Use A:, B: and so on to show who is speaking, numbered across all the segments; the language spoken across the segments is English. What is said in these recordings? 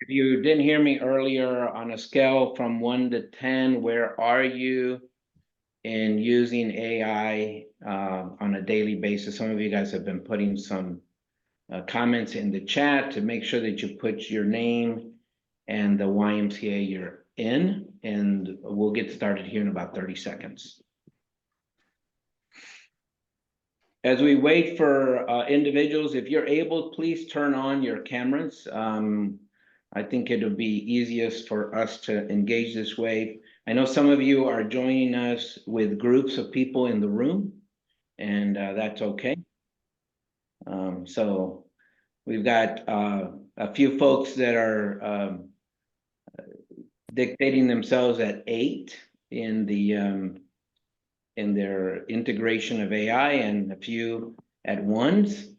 A: you didn't hear me earlier, on a scale from 1 to 10, where are you in using AI on a daily basis? Some of you guys have been putting some comments in the chat to make sure that you put your name and the YMCA you're in, and we'll get started here in about 30 seconds. As we wait for individuals, if you're able, please turn on your cameras. I think it'll be easiest for us to engage this way. I know some of you are joining us with groups of people in the room, and that's okay. So we've got a few folks that are dictating themselves at 8 in their integration of AI, and a few at 1s.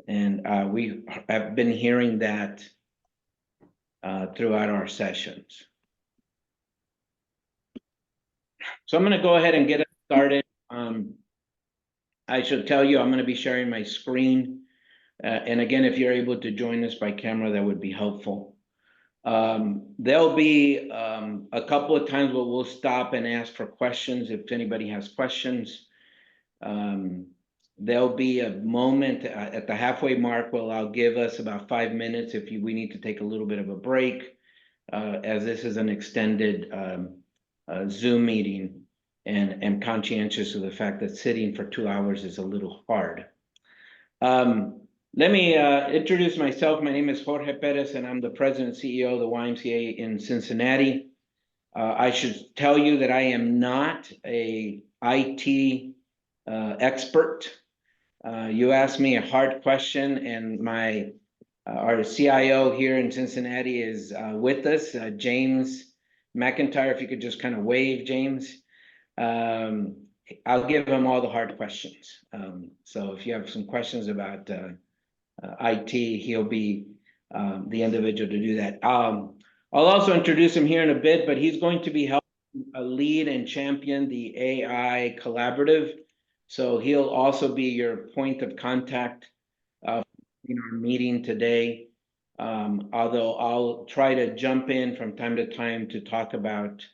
A: And we have been hearing that throughout our sessions. So I'm going to go ahead and get it started. I should tell you, I'm going to be sharing my screen. And again, if you're able to join us by camera, that would be helpful. There'll be a couple of times where we'll stop and ask for questions if anybody has questions. There'll be a moment at the halfway mark where I'll give us about 5 minutes if we need to take a little bit of a break, as this is an extended Zoom meeting, and am conscientious of the fact that sitting for 2 hours is a little hard. Let me introduce myself. My name is Jorge Perez, and I'm the president and CEO of the YMCA in Cincinnati. I should tell you that I am not a IT expert. You asked me a hard question, and our CIO here in Cincinnati is with us, James McIntyre. If you could just kind of wave, James. I'll give him all the hard questions. So if you have some questions about IT, he'll be the individual to do that. I'll also introduce him here in a bit, but he's going to be helping lead and champion the AI collaborative. So he'll also be your point of contact in our meeting today. Although I'll try to jump in from time to time to talk about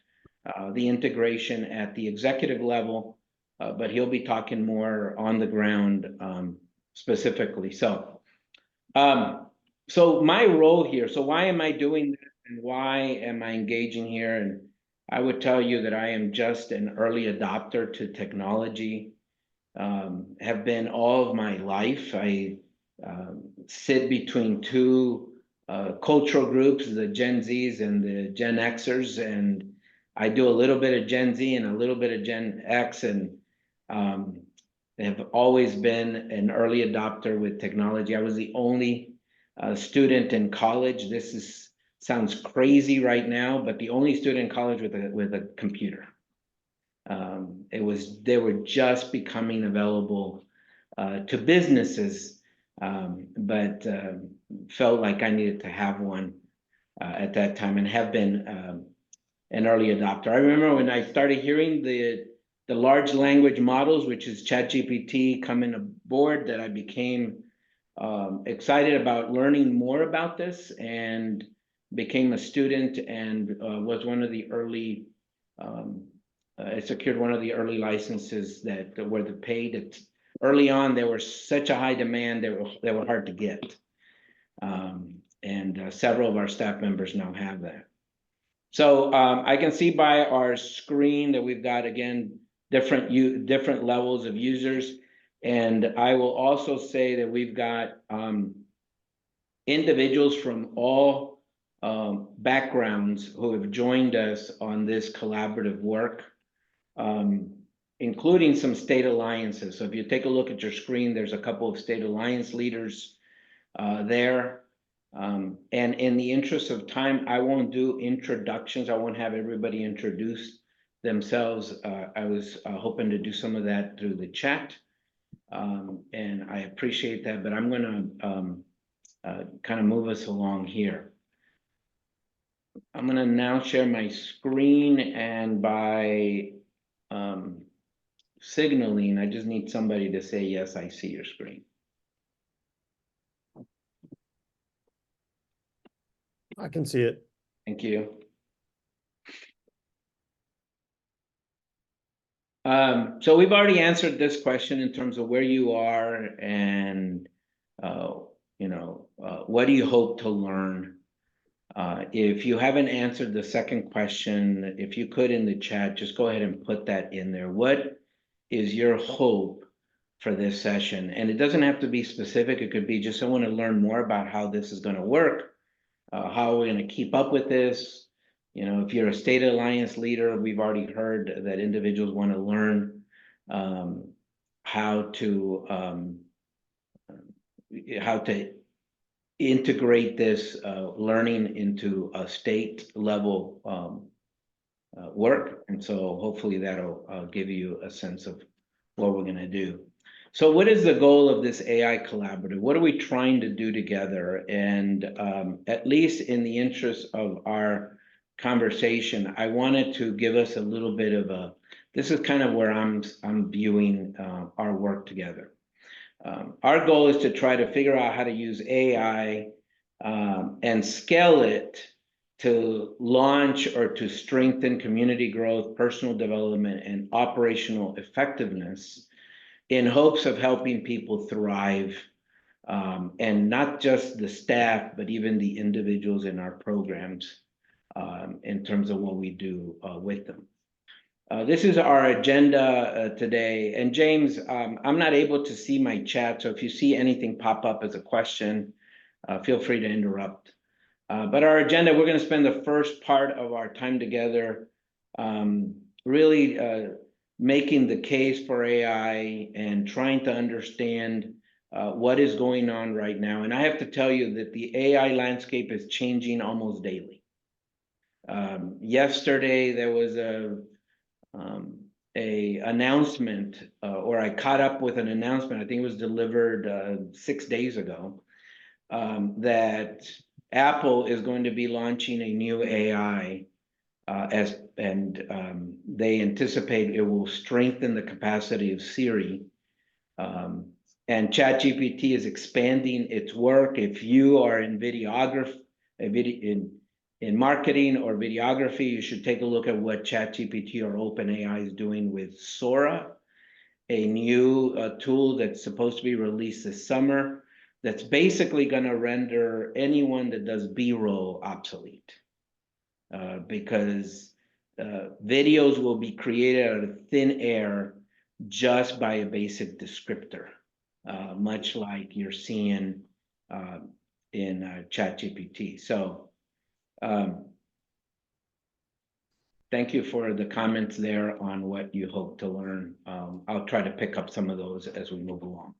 A: the integration at the executive level, but he'll be talking more on the ground specifically. So my role here, so why am I doing this, and why am I engaging here? And I would tell you that I am just an early adopter to technology, have been all of my life. I sit between two cultural groups, the Gen Zs and the Gen Xers, and I do a little bit of Gen Z and a little bit of Gen X, and have always been an early adopter with technology. I was the only student in college. Sounds crazy right now, but the only student in college with a computer. They were just becoming available to businesses, but felt like I needed to have one at that time, and have been an early adopter. I remember when I started hearing the large language models, which is ChatGPT, coming aboard, that I became excited about learning more about this, and became a student, and was one of the early, I secured one of the early licenses that were the paid. Early on, there was such a high demand, they were hard to get. And several of our staff members now have that. So I can see by our screen that we've got, again, different levels of users. And I will also say that we've got individuals from all backgrounds who have joined us on this collaborative work, including some state alliances. So if you take a look at your screen, there's a couple of state alliance leaders there. And in the interest of time, I won't do introductions. I won't have everybody introduce themselves. I was hoping to do some of that through the chat, and I appreciate that, but I'm going to kind of move us along here. I'm going to now share my screen, and by signaling, I just need somebody to say, yes, I see your screen.
B: I can see it.
A: Thank you. So we've already answered this question in terms of where you are and, what do you hope to learn? If you haven't answered the second question, if you could in the chat, just go ahead and put that in there. What is your hope for this session? And it doesn't have to be specific. It could be just I want to learn more about how this is going to work. How are we going to keep up with this? If you're a state alliance leader, we've already heard that individuals want to learn how to integrate this learning into a state level work. And so hopefully that'll give you a sense of what we're going to do. So what is the goal of this AI collaborative? What are we trying to do together? And at least in the interest of our conversation, I wanted to give us a little bit of this is kind of where I'm viewing our work together. Our goal is to try to figure out how to use AI and scale it to launch or to strengthen community growth, personal development, and operational effectiveness in hopes of helping people thrive, and not just the staff, but even the individuals in our programs in terms of what we do with them. This is our agenda today. And James, I'm not able to see my chat, so if you see anything pop up as a question, feel free to interrupt. But our agenda, we're going to spend the first part of our time together really making the case for AI and trying to understand what is going on right now. And I have to tell you that the AI landscape is changing almost daily. Yesterday, there was a announcement, or I caught up with an announcement, I think it was delivered 6 days ago, that Apple is going to be launching a new AI they anticipate it will strengthen the capacity of Siri. And ChatGPT is expanding its work. If you are in videography, in marketing or videography, you should take a look at what ChatGPT or OpenAI is doing with Sora, a new tool that's supposed to be released this summer that's basically going to render anyone that does B-roll obsolete. Because videos will be created out of thin air just by a basic descriptor, much like you're seeing in ChatGPT. So thank you for the comments there on what you hope to learn. I'll try to pick up some of those as we move along.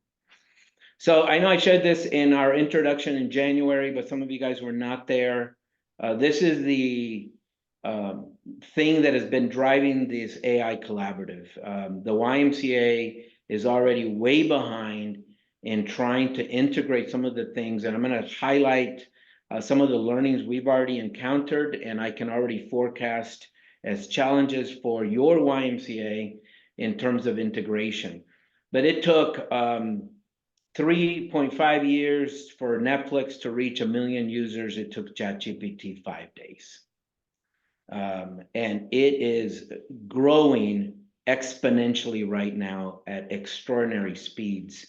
A: So I know I shared this in our introduction in January, but some of you guys were not there. This is the thing that has been driving this AI collaborative. The YMCA is already way behind in trying to integrate some of the things, and I'm going to highlight some of the learnings we've already encountered, and I can already forecast as challenges for your YMCA in terms of integration. But it took 3.5 years for Netflix to reach 1 million users. It took ChatGPT 5 days. And it is growing exponentially right now at extraordinary speeds,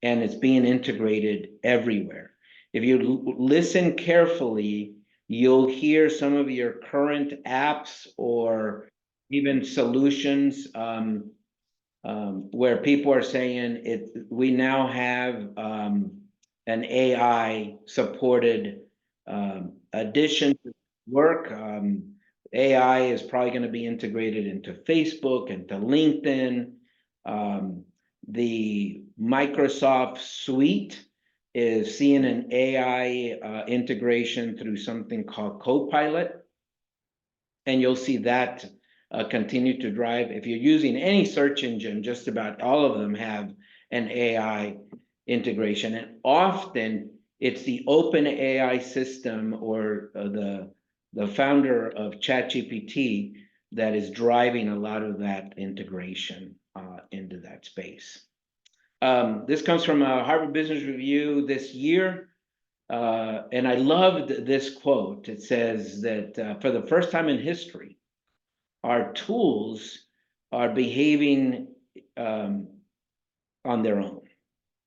A: and it's being integrated everywhere. If you listen carefully, you'll hear some of your current apps or even solutions where people are saying we now have an AI supported addition to work. AI is probably going to be integrated into Facebook, into LinkedIn. The Microsoft suite is seeing an AI integration through something called Copilot. And you'll see that continue to drive. If you're using any search engine, just about all of them have an AI integration. And often it's the OpenAI system or the founder of ChatGPT that is driving a lot of that integration into that space. This comes from a Harvard Business Review this year. And I loved this quote. It says that for the first time in history, our tools are behaving on their own.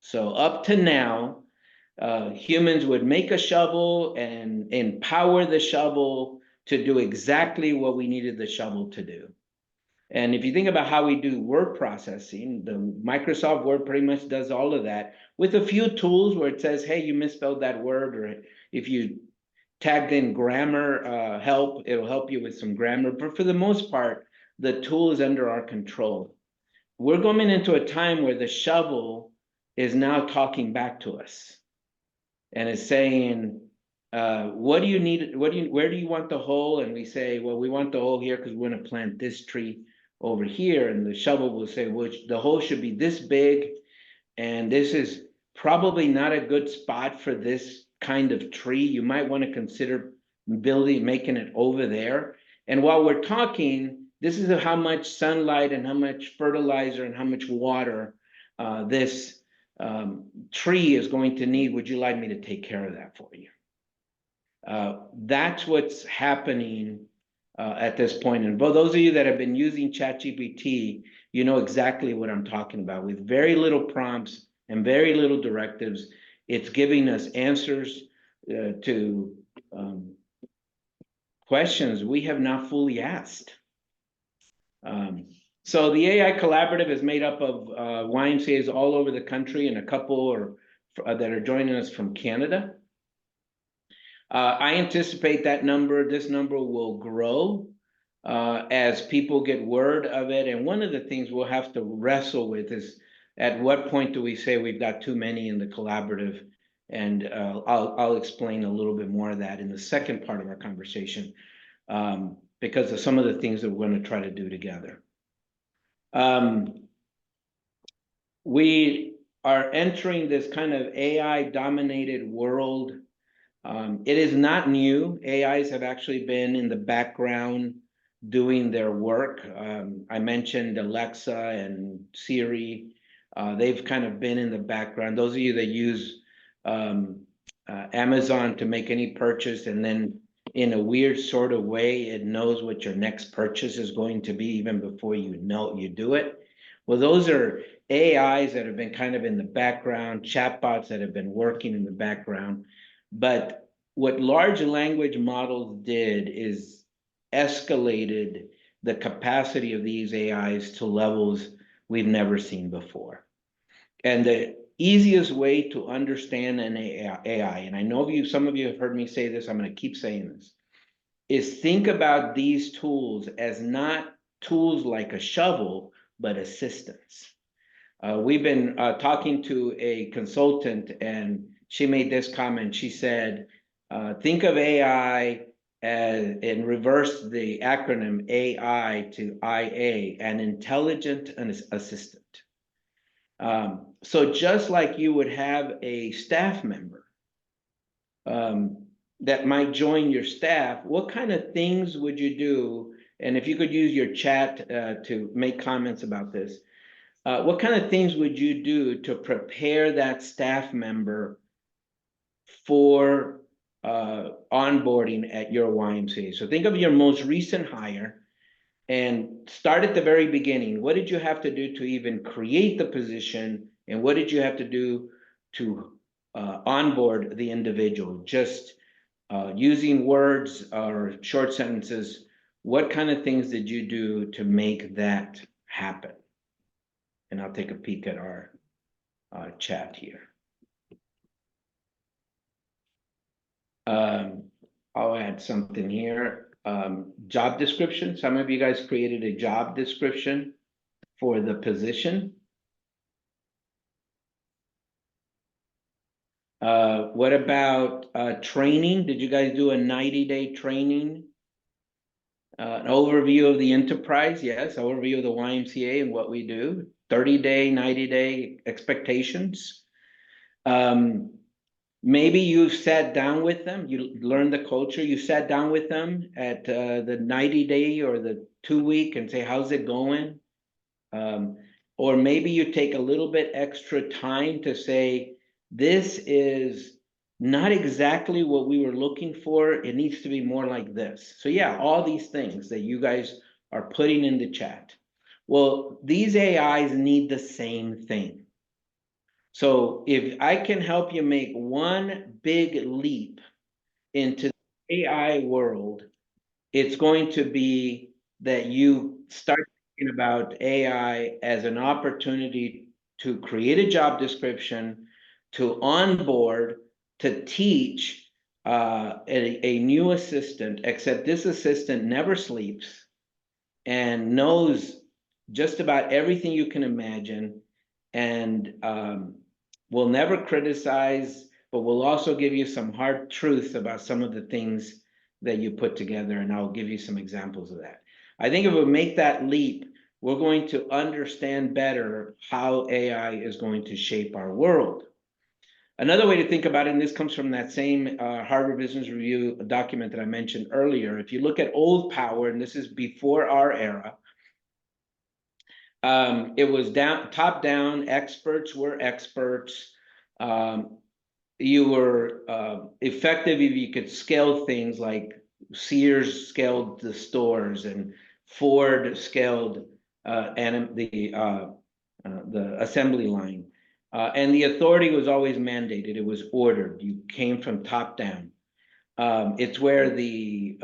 A: So up to now, humans would make a shovel and empower the shovel to do exactly what we needed the shovel to do. And if you think about how we do word processing, the Microsoft Word pretty much does all of that with a few tools where it says, hey, you misspelled that word, or if you tagged in grammar help, it'll help you with some grammar. But for the most part, the tool is under our control. We're going into a time where the shovel is now talking back to us and is saying, what do you need? Where do you want the hole? And we say, well, we want the hole here because we're going to plant this tree over here. And the shovel will say, well, the hole should be this big. And this is probably not a good spot for this kind of tree. You might want to consider making it over there. And while we're talking, this is how much sunlight and how much fertilizer and how much water this tree is going to need. Would you like me to take care of that for you? That's what's happening at this point. And for those of you that have been using ChatGPT, you know exactly what I'm talking about. With very little prompts and very little directives, it's giving us answers to questions we have not fully asked. So the AI Collaborative is made up of YMCAs all over the country and a couple that are joining us from Canada. I anticipate this number will grow as people get word of it. And one of the things we'll have to wrestle with is at what point do we say we've got too many in the collaborative? And I'll explain a little bit more of that in the second part of our conversation because of some of the things that we're going to try to do together. We are entering this kind of AI-dominated world. It is not new. AIs have actually been in the background doing their work. I mentioned Alexa and Siri. They've kind of been in the background. Those of you that use Amazon to make any purchase, and then in a weird sort of way, it knows what your next purchase is going to be even before you know you do it. Well, those are AIs that have been kind of in the background, chatbots that have been working in the background. But what large language models did is escalated the capacity of these AIs to levels we've never seen before. And the easiest way to understand an AI, and I know some of you have heard me say this, I'm going to keep saying this, is think about these tools as not tools like a shovel, but assistants. We've been talking to a consultant, and she made this comment. She said, think of AI and reverse the acronym AI to IA, an intelligent assistant. So just like you would have a staff member that might join your staff, what kind of things would you do? And if you could use your chat to make comments about this, what kind of things would you do to prepare that staff member for onboarding at your YMCA? So think of your most recent hire and start at the very beginning. What did you have to do to even create the position? And what did you have to do to onboard the individual? Just using words or short sentences. What kind of things did you do to make that happen? And I'll take a peek at our chat here. I'll add something here. Job description. Some of you guys created a job description for the position. What about training? Did you guys do a 90-day training? An overview of the enterprise? Yes, overview of the YMCA and what we do. 30-day, 90-day expectations. Maybe you sat down with them, you learned the culture, you sat down with them at the 90-day or the 2-week and say, how's it going? Or maybe you take a little bit extra time to say, this is not exactly what we were looking for. It needs to be more like this. So yeah, all these things that you guys are putting in the chat. Well, these AIs need the same thing. So if I can help you make one big leap into the AI world, it's going to be that you start thinking about AI as an opportunity to create a job description, to onboard, to teach a new assistant, except this assistant never sleeps and knows just about everything you can imagine, and will never criticize, but will also give you some hard truths about some of the things that you put together, and I'll give you some examples of that. I think if we make that leap, we're going to understand better how AI is going to shape our world. Another way to think about it, and this comes from that same Harvard Business Review document that I mentioned earlier, if you look at old power, and this is before our era, it was top down, experts were experts. You were effective if you could scale things like Sears scaled the stores and Ford scaled the assembly line. And the authority was always mandated. It was ordered. You came from top down. It's where the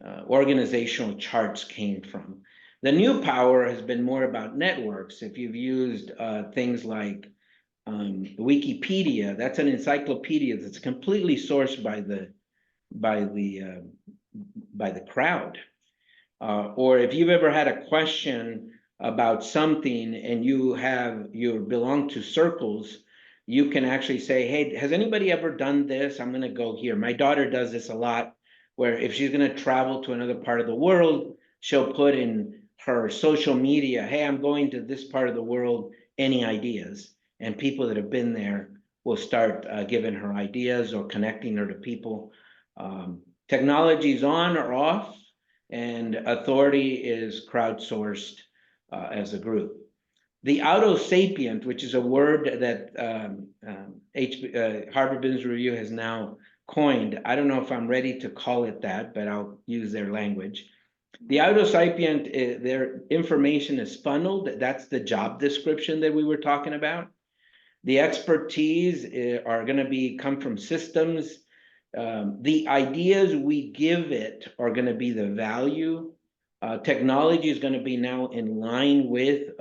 A: organizational charts came from. The new power has been more about networks. If you've used things like Wikipedia, that's an encyclopedia that's completely sourced by the crowd. Or if you've ever had a question about something and you belong to circles, you can actually say, hey, has anybody ever done this? I'm going to go here. My daughter does this a lot, where if she's going to travel to another part of the world, she'll put in her social media, hey, I'm going to this part of the world, any ideas? And people that have been there will start giving her ideas or connecting her to people. Technology's on or off, and authority is crowdsourced as a group. The auto-sapient, which is a word that Harvard Business Review has now coined. I don't know if I'm ready to call it that, but I'll use their language. The auto-sapient, their information is funneled. That's the job description that we were talking about. The expertise are going to come from systems. The ideas we give it are going to be the value. Technology is going to be now in line with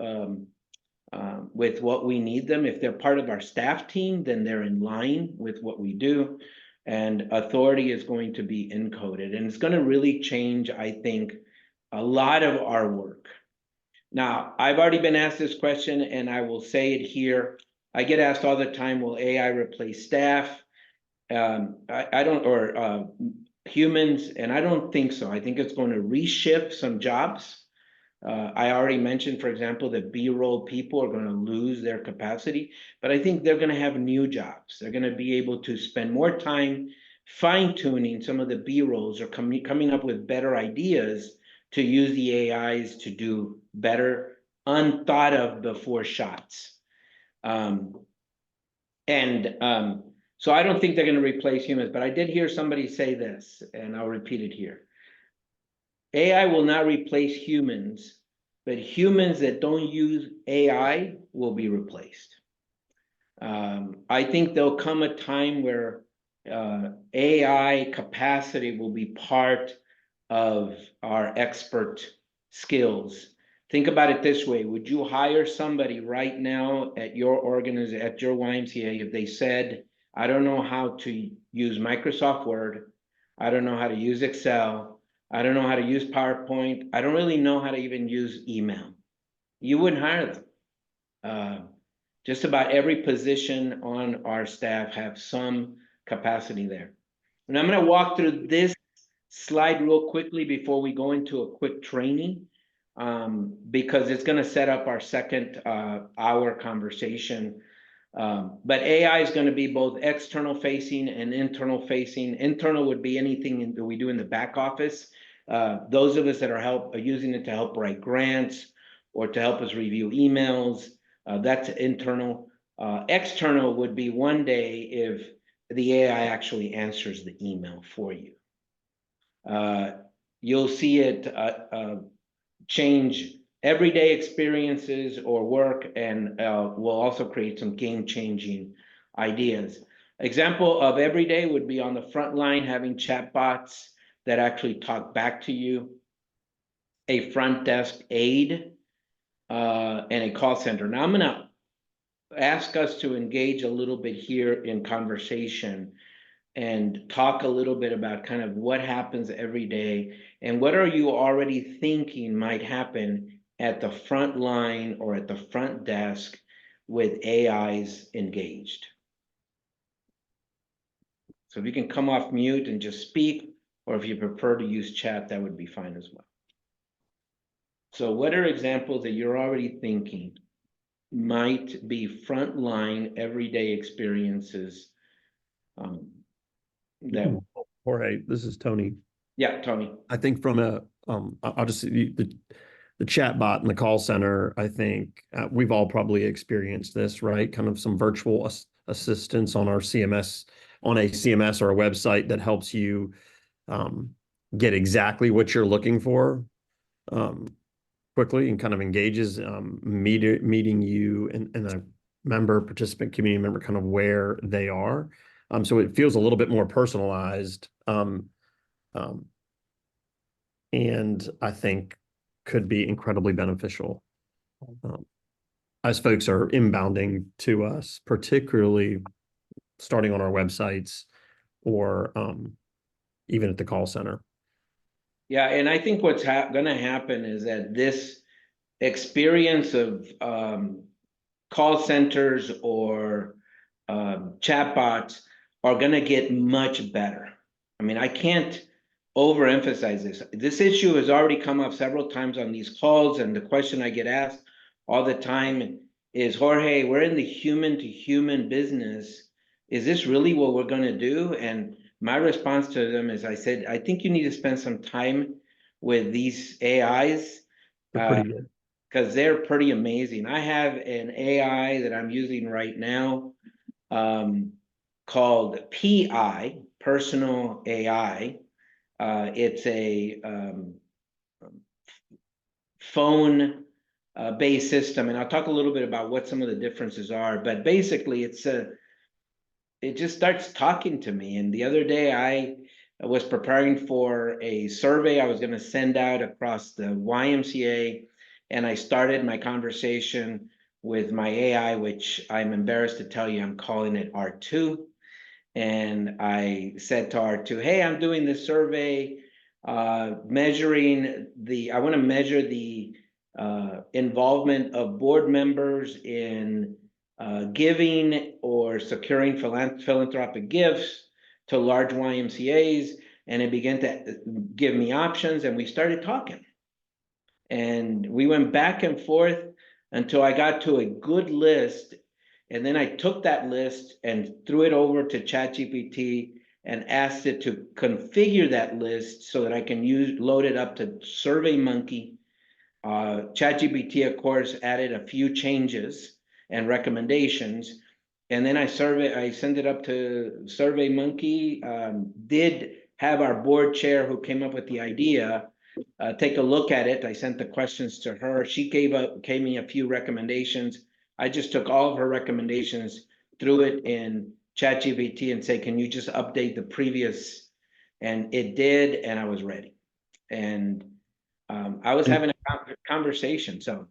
A: what we need them. If they're part of our staff team, then they're in line with what we do. And authority is going to be encoded. And it's going to really change, I think, a lot of our work. Now, I've already been asked this question, and I will say it here. I get asked all the time, will AI replace staff? I don't, or humans, and I don't think so. I think it's going to reshift some jobs. I already mentioned, for example, that B-roll people are going to lose their capacity, but I think they're going to have new jobs. They're going to be able to spend more time fine-tuning some of the B-rolls or coming up with better ideas to use the AIs to do better, unthought of before shots. So I don't think they're going to replace humans, but I did hear somebody say this, and I'll repeat it here. AI will not replace humans, but humans that don't use AI will be replaced. I think there'll come a time where AI capacity will be part of our expert skills. Think about it this way. Would you hire somebody right now at your organization, at your YMCA, if they said, I don't know how to use Microsoft Word, I don't know how to use Excel, I don't know how to use PowerPoint, I don't really know how to even use email? You wouldn't hire them. Just about every position on our staff have some capacity there. And I'm going to walk through this slide real quickly before we go into a quick training, because it's going to set up our second hour conversation. But AI is going to be both external facing and internal facing. Internal would be anything that we do in the back office. Those of us that are using it to help write grants or to help us review emails, that's internal. External would be one day if the AI actually answers the email for you. You'll see it change everyday experiences or work, and will also create some game-changing ideas. Example of everyday would be on the front line, having chatbots that actually talk back to you, a front desk aide, and a call center. Now I'm gonna ask us to engage a little bit here in conversation and talk a little bit about kind of what happens every day and what are you already thinking might happen at the front line or at the front desk with AIs engaged. So if you can come off mute and just speak, or if you prefer to use chat, that would be fine as well. So what are examples that you're already thinking might be frontline everyday experiences that
B: Jorge, this is Tony.
A: Yeah, Tony.
B: I think from a I'll just the chat bot in the call center, I think we've all probably experienced this, right? Kind of some virtual assistance on our CMS, on a CMS or a website that helps you get exactly what you're looking for quickly and kind of engages meeting you and a member, participant, community member kind of where they are. So it feels a little bit more personalized. And I think could be incredibly beneficial as folks are inbounding to us, particularly starting on our websites or even at the call center.
A: Yeah, and I think what's going to happen is that this experience of call centers or chatbots are going to get much better. I mean, I can't overemphasize this. This issue has already come up several times on these calls, and the question I get asked all the time is, Jorge, we're in the human to human business. Is this really what we're going to do? And my response to them is, I said, I think you need to spend some time with these AIs because they're pretty amazing. I have an AI that I'm using right now called PI, Personal AI. It's a phone based system, and I'll talk a little bit about what some of the differences are. But basically, it just starts talking to me. And the other day, I was preparing for a survey I was going to send out across the YMCA, and I started my conversation with my AI, which I'm embarrassed to tell you, I'm calling it R2. And I said to R2, hey, I'm doing this survey, measuring I want to measure the involvement of board members in giving or securing philanthropic gifts to large YMCAs. And it began to give me options, and we started talking. And we went back and forth until I got to a good list. And then I took that list and threw it over to ChatGPT and asked it to configure that list so that I can load it up to SurveyMonkey. ChatGPT, of course, added a few changes and recommendations. And then I sent it up to SurveyMonkey, did have our board chair who came up with the idea take a look at it. I sent the questions to her. She gave me a few recommendations. I just took all of her recommendations, threw it in ChatGPT and say, can you just update the previous? And it did, and I was ready. And I was having a conversation. So,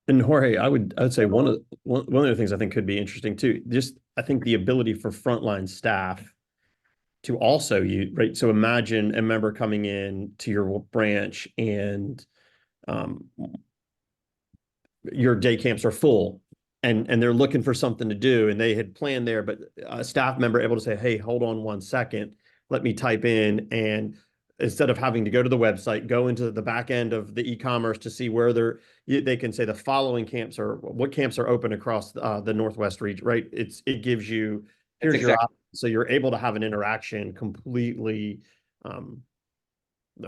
B: and Jorge, I would say one of the things I think could be interesting too. Just I think the ability for frontline staff to also use, right? So imagine a member coming in to your branch and your day camps are full. And they're looking for something to do, and they had planned there, but a staff member able to say, hey, hold on 1 second, let me type in, and instead of having to go to the website, go into the back end of the e-commerce to see where they can say the following camps are, what camps are open across the Northwest region, right? It gives you, here's your option. So you're able to have an interaction completely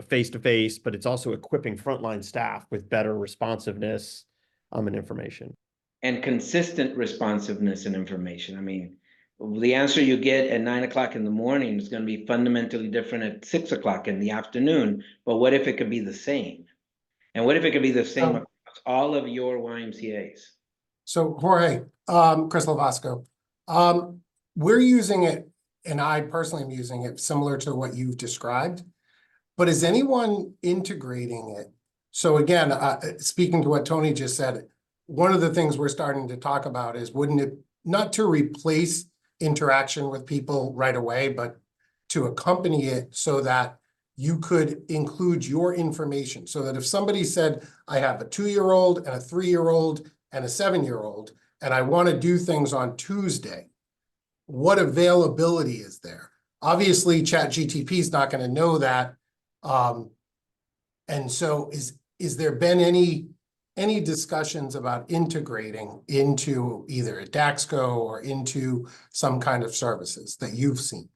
B: face-to-face, but it's also equipping frontline staff with better responsiveness and information.
A: And consistent responsiveness and information. I mean, the answer you get at 9 o'clock in the morning is going to be fundamentally different at 6 o'clock in the afternoon. But what if it could be the same? And what if it could be the same
C: So,
A: across all of your YMCA's?
C: so Jorge, Chris Lavasco, we're using it, and I personally am using it similar to what you've described. But is anyone integrating it? So again, speaking to what Tony just said, one of the things we're starting to talk about is, wouldn't it, not to replace interaction with people right away, but to accompany it so that you could include your information, so that if somebody said, I have a 2-year-old and a 3-year-old and a 7-year-old, and I want to do things on Tuesday, what availability is there? Obviously, ChatGPT is not going to know that. And so is there been any discussions about integrating into either a DAXCO or into some kind of services that you've seen?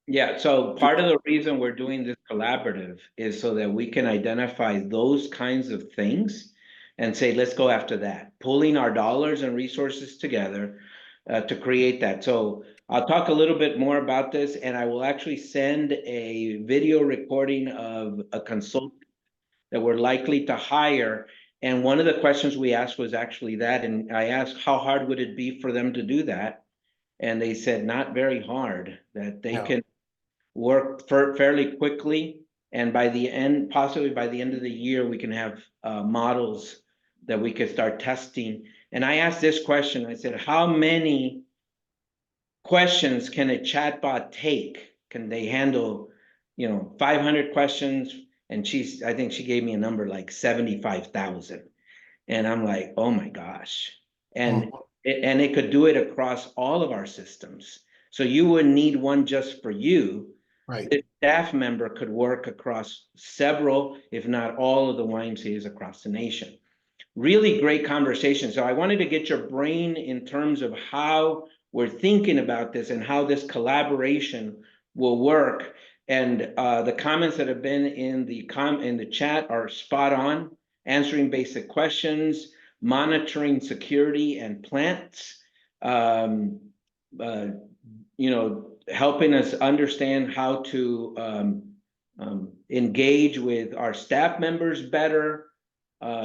A: Yeah, so part of the reason we're doing this collaborative is so that we can identify those kinds of things and say, let's go after that, pulling our dollars and resources together to create that. So I'll talk a little bit more about this, and I will actually send a video recording of a consultant that we're likely to hire. And one of the questions we asked was actually that, and I asked, how hard would it be for them to do that? And they said, not very hard, that they can work fairly quickly. And by the end, possibly by the end of the year, we can have models that we could start testing. And I asked this question, I said, how many questions can a chatbot take? Can they handle, 500 questions? And I think she gave me a number like 75,000. And I'm like, oh my gosh. And it could do it across all of our systems. So you wouldn't need one just for you.
C: Right.
A: The staff member could work across several, if not all of the YMCA's across the nation. Really great conversation. So I wanted to get your brain in terms of how we're thinking about this and how this collaboration will work. And the comments that have been in the chat are spot on, answering basic questions, monitoring security and plants, helping us understand how to engage with our staff members better,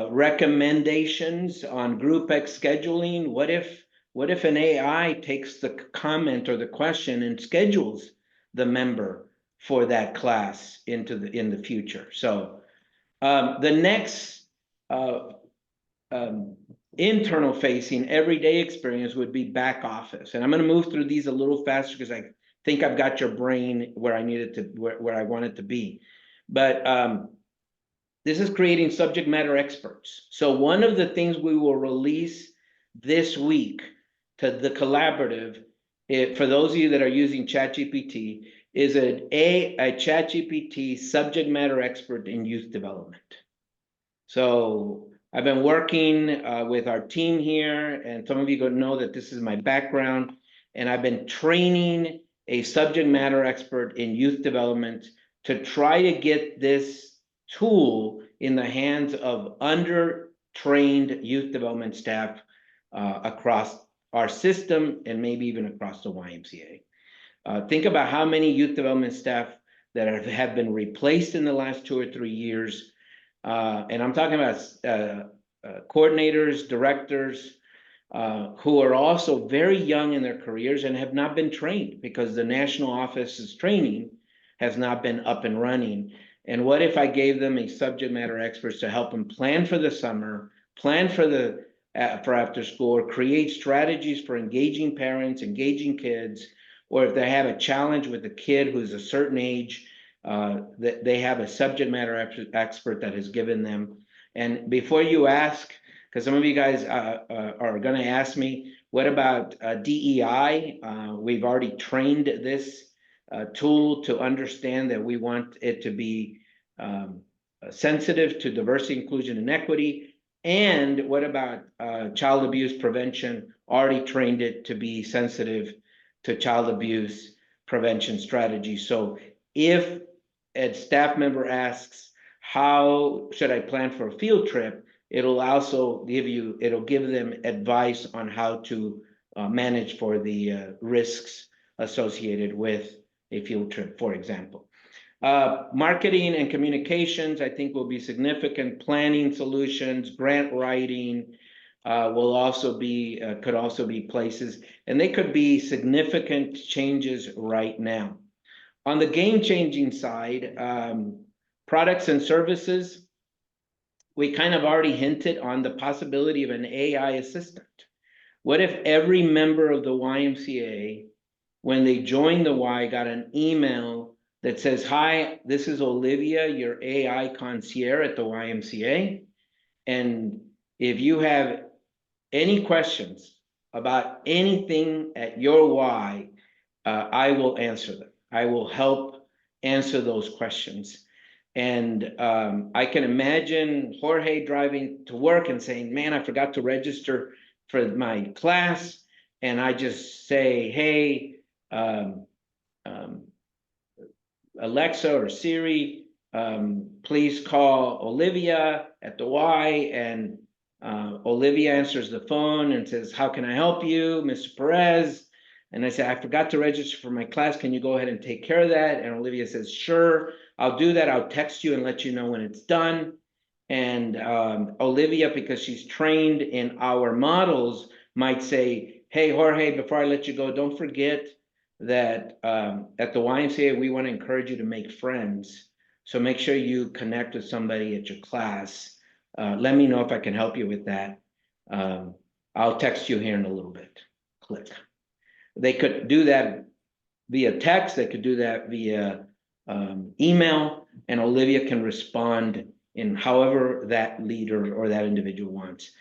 A: recommendations on group X scheduling. What if an AI takes the comment or the question and schedules the member for that class in the future? So the next internal facing everyday experience would be back office. And I'm going to move through these a little faster because I think I've got your brain where I need it to, where I want it to be. But this is creating subject matter experts. So one of the things we will release this week to the collaborative, for those of you that are using ChatGPT, is a ChatGPT subject matter expert in youth development. So I've been working with our team here, and some of you know that this is my background, and I've been training a subject matter expert in youth development to try to get this tool in the hands of under-trained youth development staff across our system and maybe even across the YMCA. Think about how many youth development staff that have been replaced in the last 2 or 3 years. And I'm talking about coordinators, directors, who are also very young in their careers and have not been trained because the national office's training has not been up and running. And what if I gave them a subject matter experts to help them plan for the summer, plan for for after school, or create strategies for engaging parents, engaging kids, or if they have a challenge with a kid who's a certain age, that they have a subject matter expert that has given them. And before you ask, because some of you guys are going to ask me, what about DEI? We've already trained this tool to understand that we want it to be sensitive to diversity, inclusion, and equity. And what about child abuse prevention? Already trained it to be sensitive to child abuse prevention strategies. So if a staff member asks, how should I plan for a field trip? It'll also give them advice on how to manage for the risks associated with a field trip, for example. Marketing and communications, I think, will be significant. Planning solutions, grant writing will also be, could also be places, and they could be significant changes right now. On the game-changing side, products and services, we kind of already hinted on the possibility of an AI assistant. What if every member of the YMCA, when they join the Y, got an email that says, "Hi, this is Olivia, your AI concierge at the YMCA. And if you have any questions about anything at your Y, I will answer them. I will help answer those questions." And I can imagine Jorge driving to work and saying, "Man, I forgot to register for my class." And I just say, "Hey, Alexa or Siri, please call Olivia at the Y." And Olivia answers the phone and says, "How can I help you, Mr. Perez?" And I say, "I forgot to register for my class. Can you go ahead and take care of that?" And Olivia says, "Sure, I'll do that. I'll text you and let you know when it's done." And Olivia, because she's trained in our models, might say, "Hey, Jorge, before I let you go, don't forget that at the YMCA, we want to encourage you to make friends. So make sure you connect with somebody at your class. Let me know if I can help you with that. I'll text you here in a little bit." Click. They could do that via text. They could do that via email, and Olivia can respond in however that leader or that individual wants.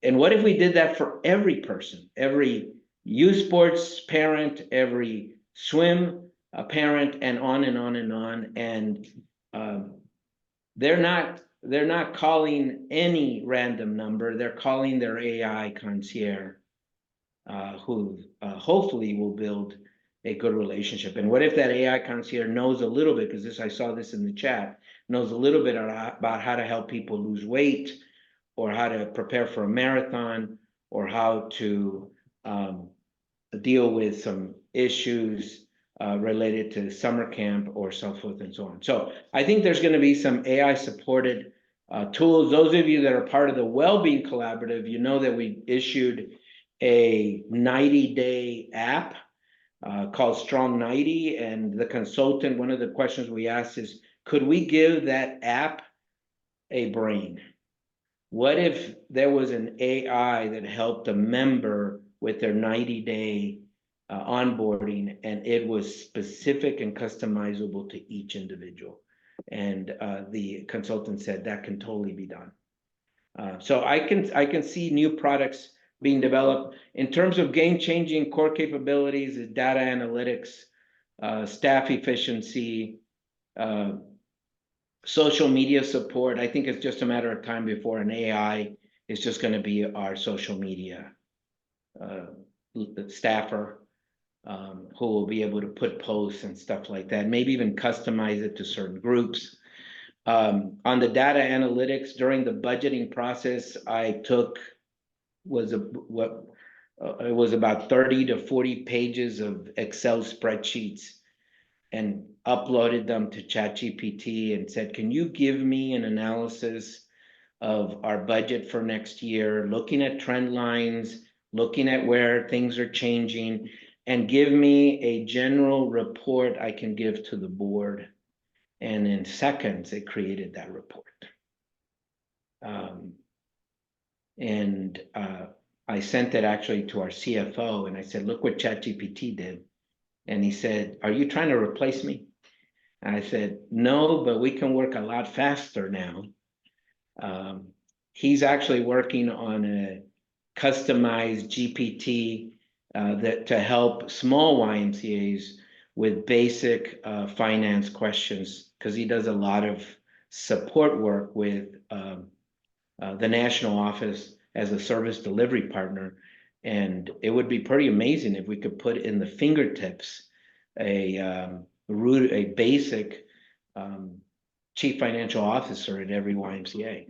A: And what if we did that for every person, every youth sports parent, every swim parent, and on and on and on? And they're not calling any random number. They're calling their AI concierge, who hopefully will build a good relationship. And what if that AI concierge knows a little bit, because I saw this in the chat, knows a little bit about how to help people lose weight, or how to prepare for a marathon, or how to deal with some issues related to summer camp, or so forth and so on. So I think there's going to be some AI supported tools. Those of you that are part of the Wellbeing Collaborative, you know that we issued a 90-day app called Strong 90. And the consultant, one of the questions we asked is, could we give that app a brain? What if there was an AI that helped a member with their 90-day onboarding, and it was specific and customizable to each individual? And the consultant said that can totally be done. So I can see new products being developed. In terms of game-changing core capabilities, is data analytics, staff efficiency, social media support. I think it's just a matter of time before an AI is just going to be our social media staffer, who will be able to put posts and stuff like that, maybe even customize it to certain groups. On the data analytics, during the budgeting process, I took it was about 30 to 40 pages of Excel spreadsheets and uploaded them to ChatGPT and said, "Can you give me an analysis of our budget for next year, looking at trend lines, looking at where things are changing, and give me a general report I can give to the board?" And in seconds, it created that report. I sent it actually to our CFO, and I said, "Look what ChatGPT did." And he said, "Are you trying to replace me?" And I said, "No, but we can work a lot faster now." He's actually working on a customized GPT to help small YMCAs with basic finance questions, because he does a lot of support work with the national office as a service delivery partner. And it would be pretty amazing if we could put in the fingertips a basic chief financial officer at every YMCA.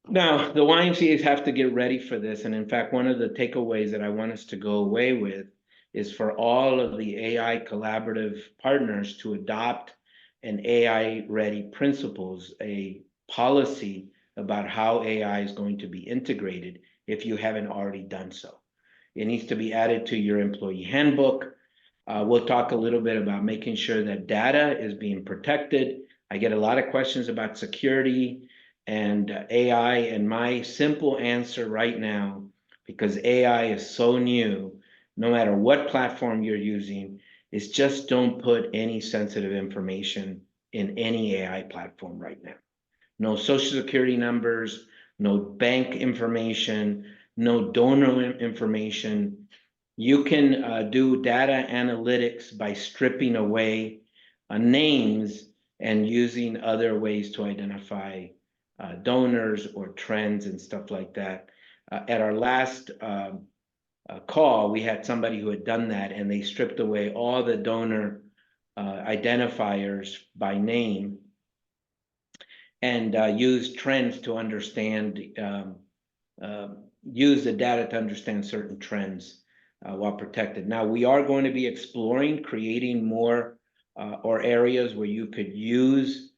A: Now, the YMCA's have to get ready for this. And in fact, one of the takeaways that I want us to go away with is for all of the AI collaborative partners to adopt an AI-ready principles, a policy about how AI is going to be integrated if you haven't already done so. It needs to be added to your employee handbook. We'll talk a little bit about making sure that data is being protected. I get a lot of questions about security and AI, and my simple answer right now, because AI is so new, no matter what platform you're using, is just don't put any sensitive information in any AI platform right now. No social security numbers, no bank information, no donor information. You can do data analytics by stripping away names and using other ways to identify donors or trends and stuff like that. At our last call, we had somebody who had done that, and they stripped away all the donor identifiers by name and used trends to understand, use the data to understand certain trends while protected. Now, we are going to be exploring creating more or areas where you could use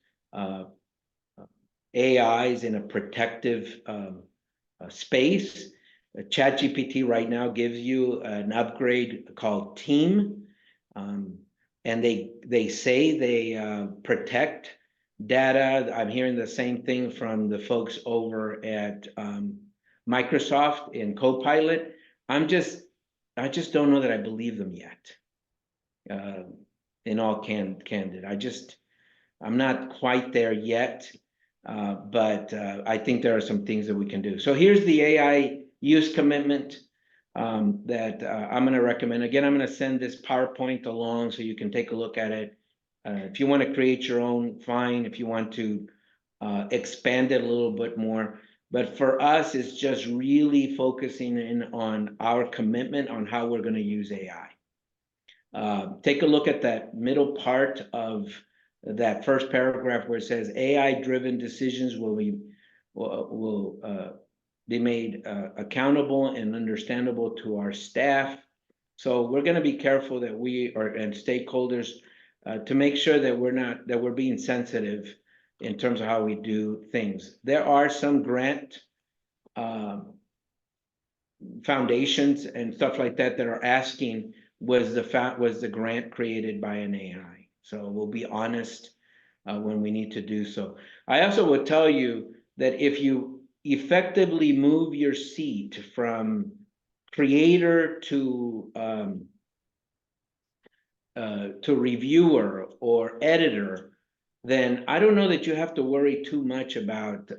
A: AIs in a protective space. ChatGPT right now gives you an upgrade called Team, and they say they protect data. I'm hearing the same thing from the folks over at Microsoft in Copilot. I just don't know that I believe them yet. In all candid, I'm not quite there yet. But I think there are some things that we can do. So here's the AI use commitment that I'm going to recommend. Again, I'm going to send this PowerPoint along so you can take a look at it. If you want to create your own, fine. If you want to expand it a little bit more. But for us, it's just really focusing in on our commitment on how we're going to use AI. Take a look at that middle part of that first paragraph where it says AI-driven decisions will be made accountable and understandable to our staff. So we're going to be careful that we are, and stakeholders, to make sure that we're being sensitive in terms of how we do things. There are some grant foundations and stuff like that that are asking, was the grant created by an AI? So we'll be honest when we need to do so. I also will tell you that if you effectively move your seat from creator to reviewer or editor, then I don't know that you have to worry too much about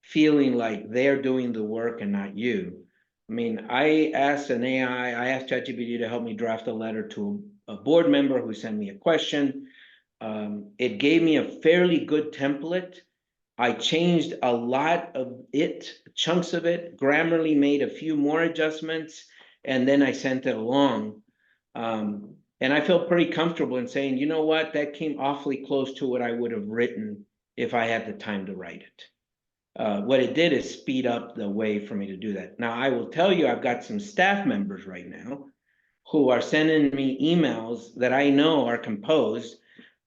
A: feeling like they're doing the work and not you. I mean, I asked ChatGPT to help me draft a letter to a board member who sent me a question. It gave me a fairly good template. I changed a lot of it, chunks of it, Grammarly made a few more adjustments, and then I sent it along. And I felt pretty comfortable in saying, you know what, that came awfully close to what I would have written if I had the time to write it. What it did is speed up the way for me to do that. Now, I will tell you, I've got some staff members right now who are sending me emails that I know are composed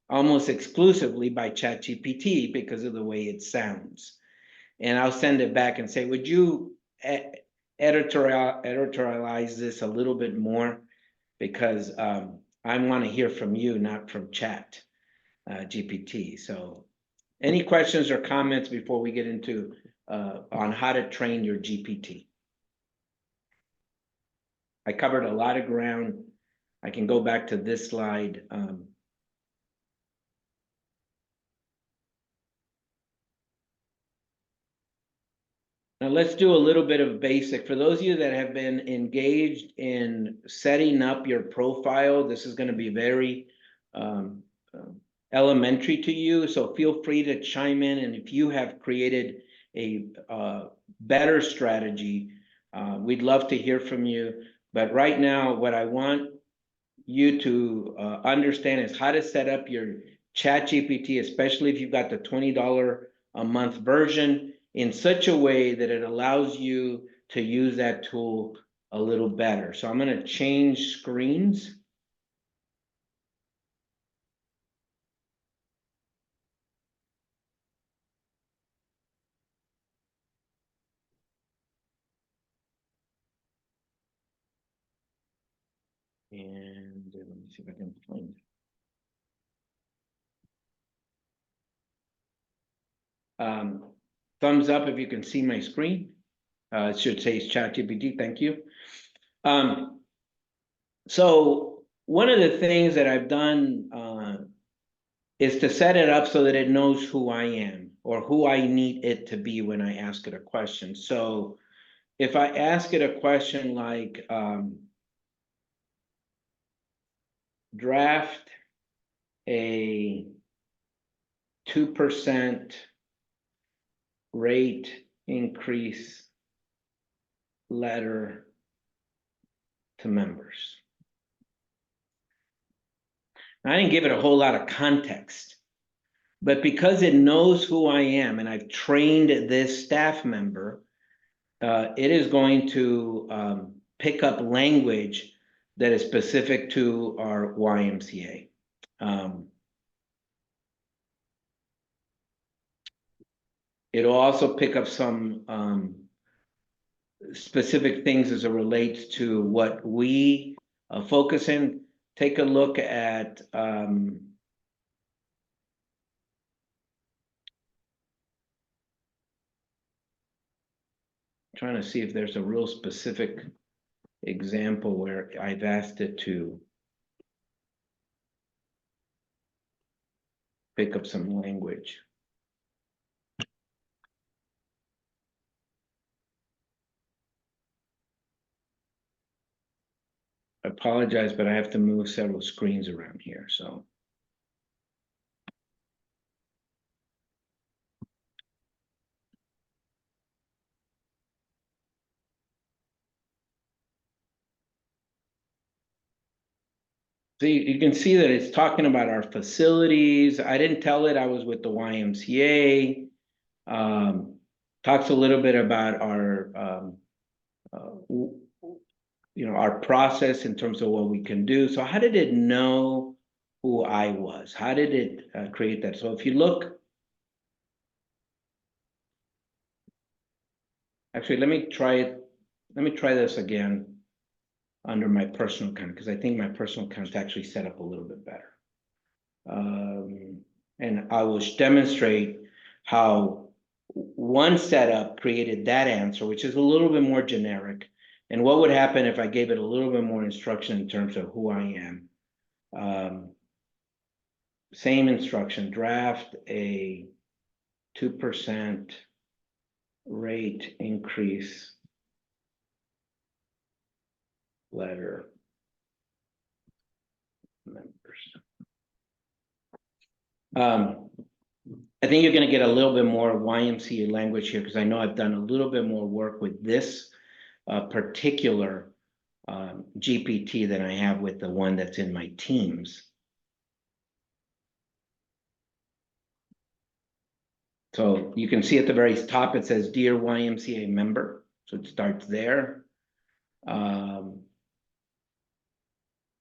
A: almost exclusively by ChatGPT because of the way it sounds. And I'll send it back and say, would you editorialize this a little bit more? Because I want to hear from you, not from ChatGPT. So any questions or comments before we get into on how to train your GPT? I covered a lot of ground. I can go back to this slide. Now let's do a little bit of basic. For those of you that have been engaged in setting up your profile, this is going to be very elementary to you. So feel free to chime in. And if you have created a better strategy, we'd love to hear from you. But right now, what I want you to understand is how to set up your ChatGPT, especially if you've got the $20 a month version. in such a way that it allows you to use that tool a little better. So I'm going to change screens. And let me see if I can find it. Thumbs up if you can see my screen. It should say ChatGPT. Thank you. So one of the things that I've done is to set it up so that it knows who I am or who I need it to be when I ask it a question. So if I ask it a question like draft a 2% rate increase letter to members. I didn't give it a whole lot of context, but because it knows who I am and I've trained this staff member, it is going to pick up language that is specific to our YMCA. It'll also pick up some specific things as it relates to what we focus in. Take a look at trying to see if there's a real specific example where I've asked it to pick up some language. I apologize, but I have to move several screens around here, so. So you can see that it's talking about our facilities. I didn't tell it I was with the YMCA. Talks a little bit about our, our process in terms of what we can do. So how did it know who I was? How did it create that? So if you look, actually, let me try it. Let me try this again under my personal account, because I think my personal account is actually set up a little bit better. And I will demonstrate how one setup created that answer, which is a little bit more generic, and what would happen if I gave it a little bit more instruction in terms of who I am. Same instruction, draft a 2% rate increase letter members. I think you're going to get a little bit more YMCA language here, because I know I've done a little bit more work with this particular GPT than I have with the one that's in my teams. So you can see at the very top, it says, "Dear YMCA member." So it starts there.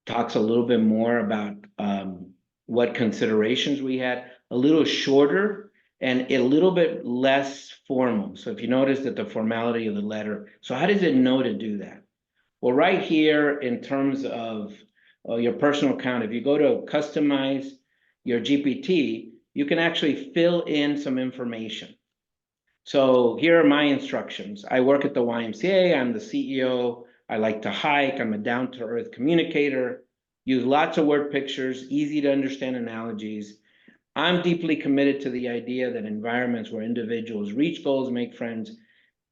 A: Talks a little bit more about what considerations we had, a little shorter and a little bit less formal. So if you notice that the formality of the letter, so how does it know to do that? Well, right here in terms of your personal account, if you go to customize your GPT, you can actually fill in some information. So here are my instructions. I work at the YMCA. I'm the CEO. I like to hike. I'm a down-to-earth communicator. Use lots of word pictures, easy to understand analogies. I'm deeply committed to the idea that environments where individuals reach goals, make friends,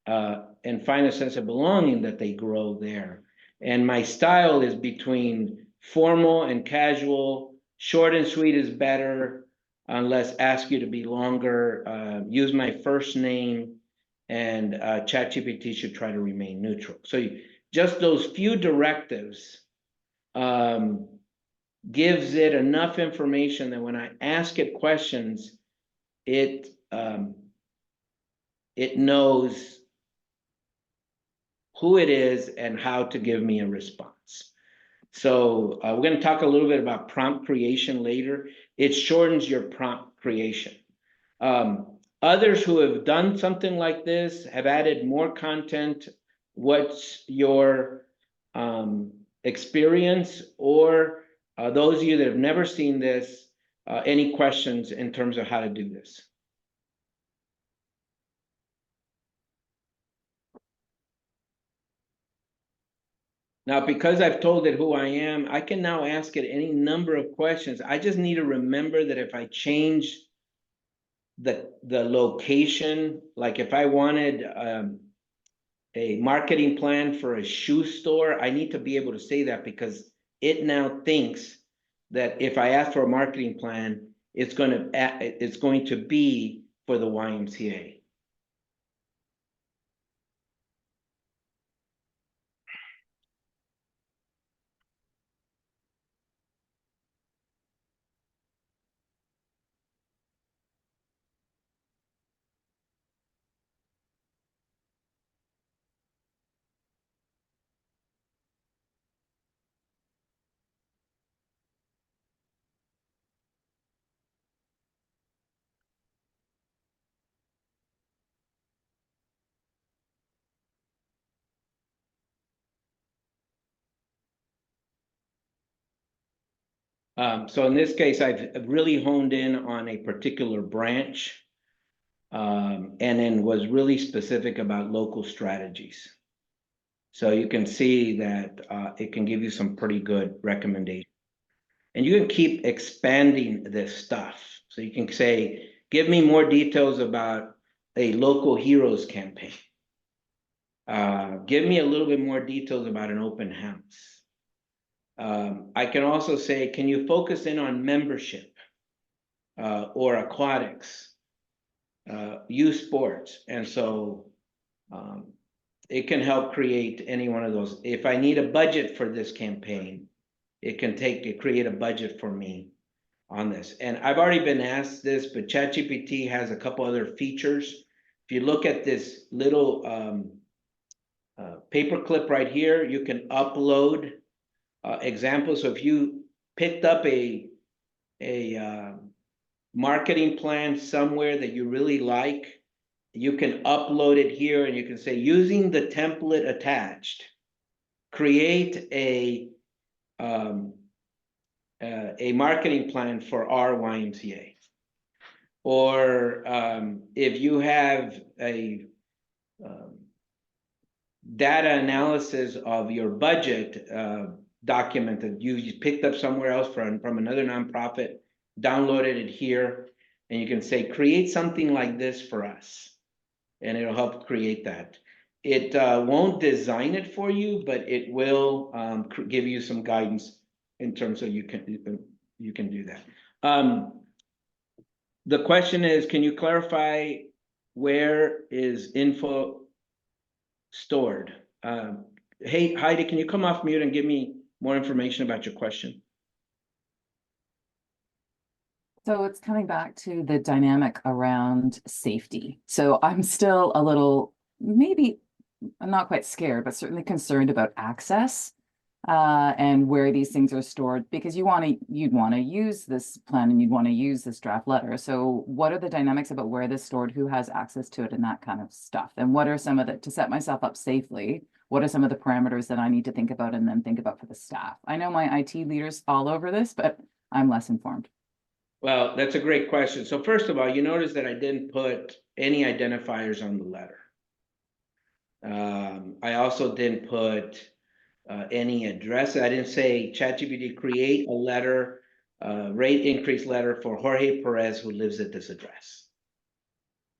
A: and find a sense of belonging, that they grow there. And my style is between formal and casual. Short and sweet is better, unless ask you to be longer. Use my first name, and ChatGPT should try to remain neutral. So just those few directives gives it enough information that when I ask it questions, it it knows who it is and how to give me a response. So we're going to talk a little bit about prompt creation later. It shortens your prompt creation. Others who have done something like this have added more content. What's your experience, or those of you that have never seen this, any questions in terms of how to do this? Now, because I've told it who I am, I can now ask it any number of questions. I just need to remember that if I change the location, like if I wanted a marketing plan for a shoe store, I need to be able to say that, because it now thinks that if I ask for a marketing plan, it's going to be for the YMCA. So in this case, I've really honed in on a particular branch, and then was really specific about local strategies. So you can see that it can give you some pretty good recommendations. And you can keep expanding this stuff. So you can say, give me more details about a local heroes campaign. Give me a little bit more details about an open house. I can also say, can you focus in on membership or aquatics, youth sports? And so it can help create any one of those. If I need a budget for this campaign, it can create a budget for me on this. And I've already been asked this, but ChatGPT has a couple other features. If you look at this little paperclip right here, you can upload examples. So if you picked up a marketing plan somewhere that you really like, you can upload it here, and you can say, using the template attached, create a marketing plan for our YMCA. Or if you have a data analysis of your budget document that you picked up somewhere else from another nonprofit, downloaded it here, and you can say, create something like this for us, and it'll help create that. It won't design it for you, but it will give you some guidance in terms of you can do that. The question is, can you clarify where is info stored? Hey, Heidi, can you come off mute and give me more information about your question?
D: So it's coming back to the dynamic around safety. So I'm still a little, maybe I'm not quite scared, but certainly concerned about access and where these things are stored, because you'd want to use this plan and you'd want to use this draft letter. So what are the dynamics about where this is stored, who has access to it, and that kind of stuff? And what are some of the, to set myself up safely, what are some of the parameters that I need to think about and then think about for the staff? I know my IT leaders all over this, but I'm less informed.
A: Well, that's a great question. So first of all, you notice that I didn't put any identifiers on the letter. I also didn't put any address. I didn't say, ChatGPT, create a letter, rate increase letter for Jorge Perez, who lives at this address.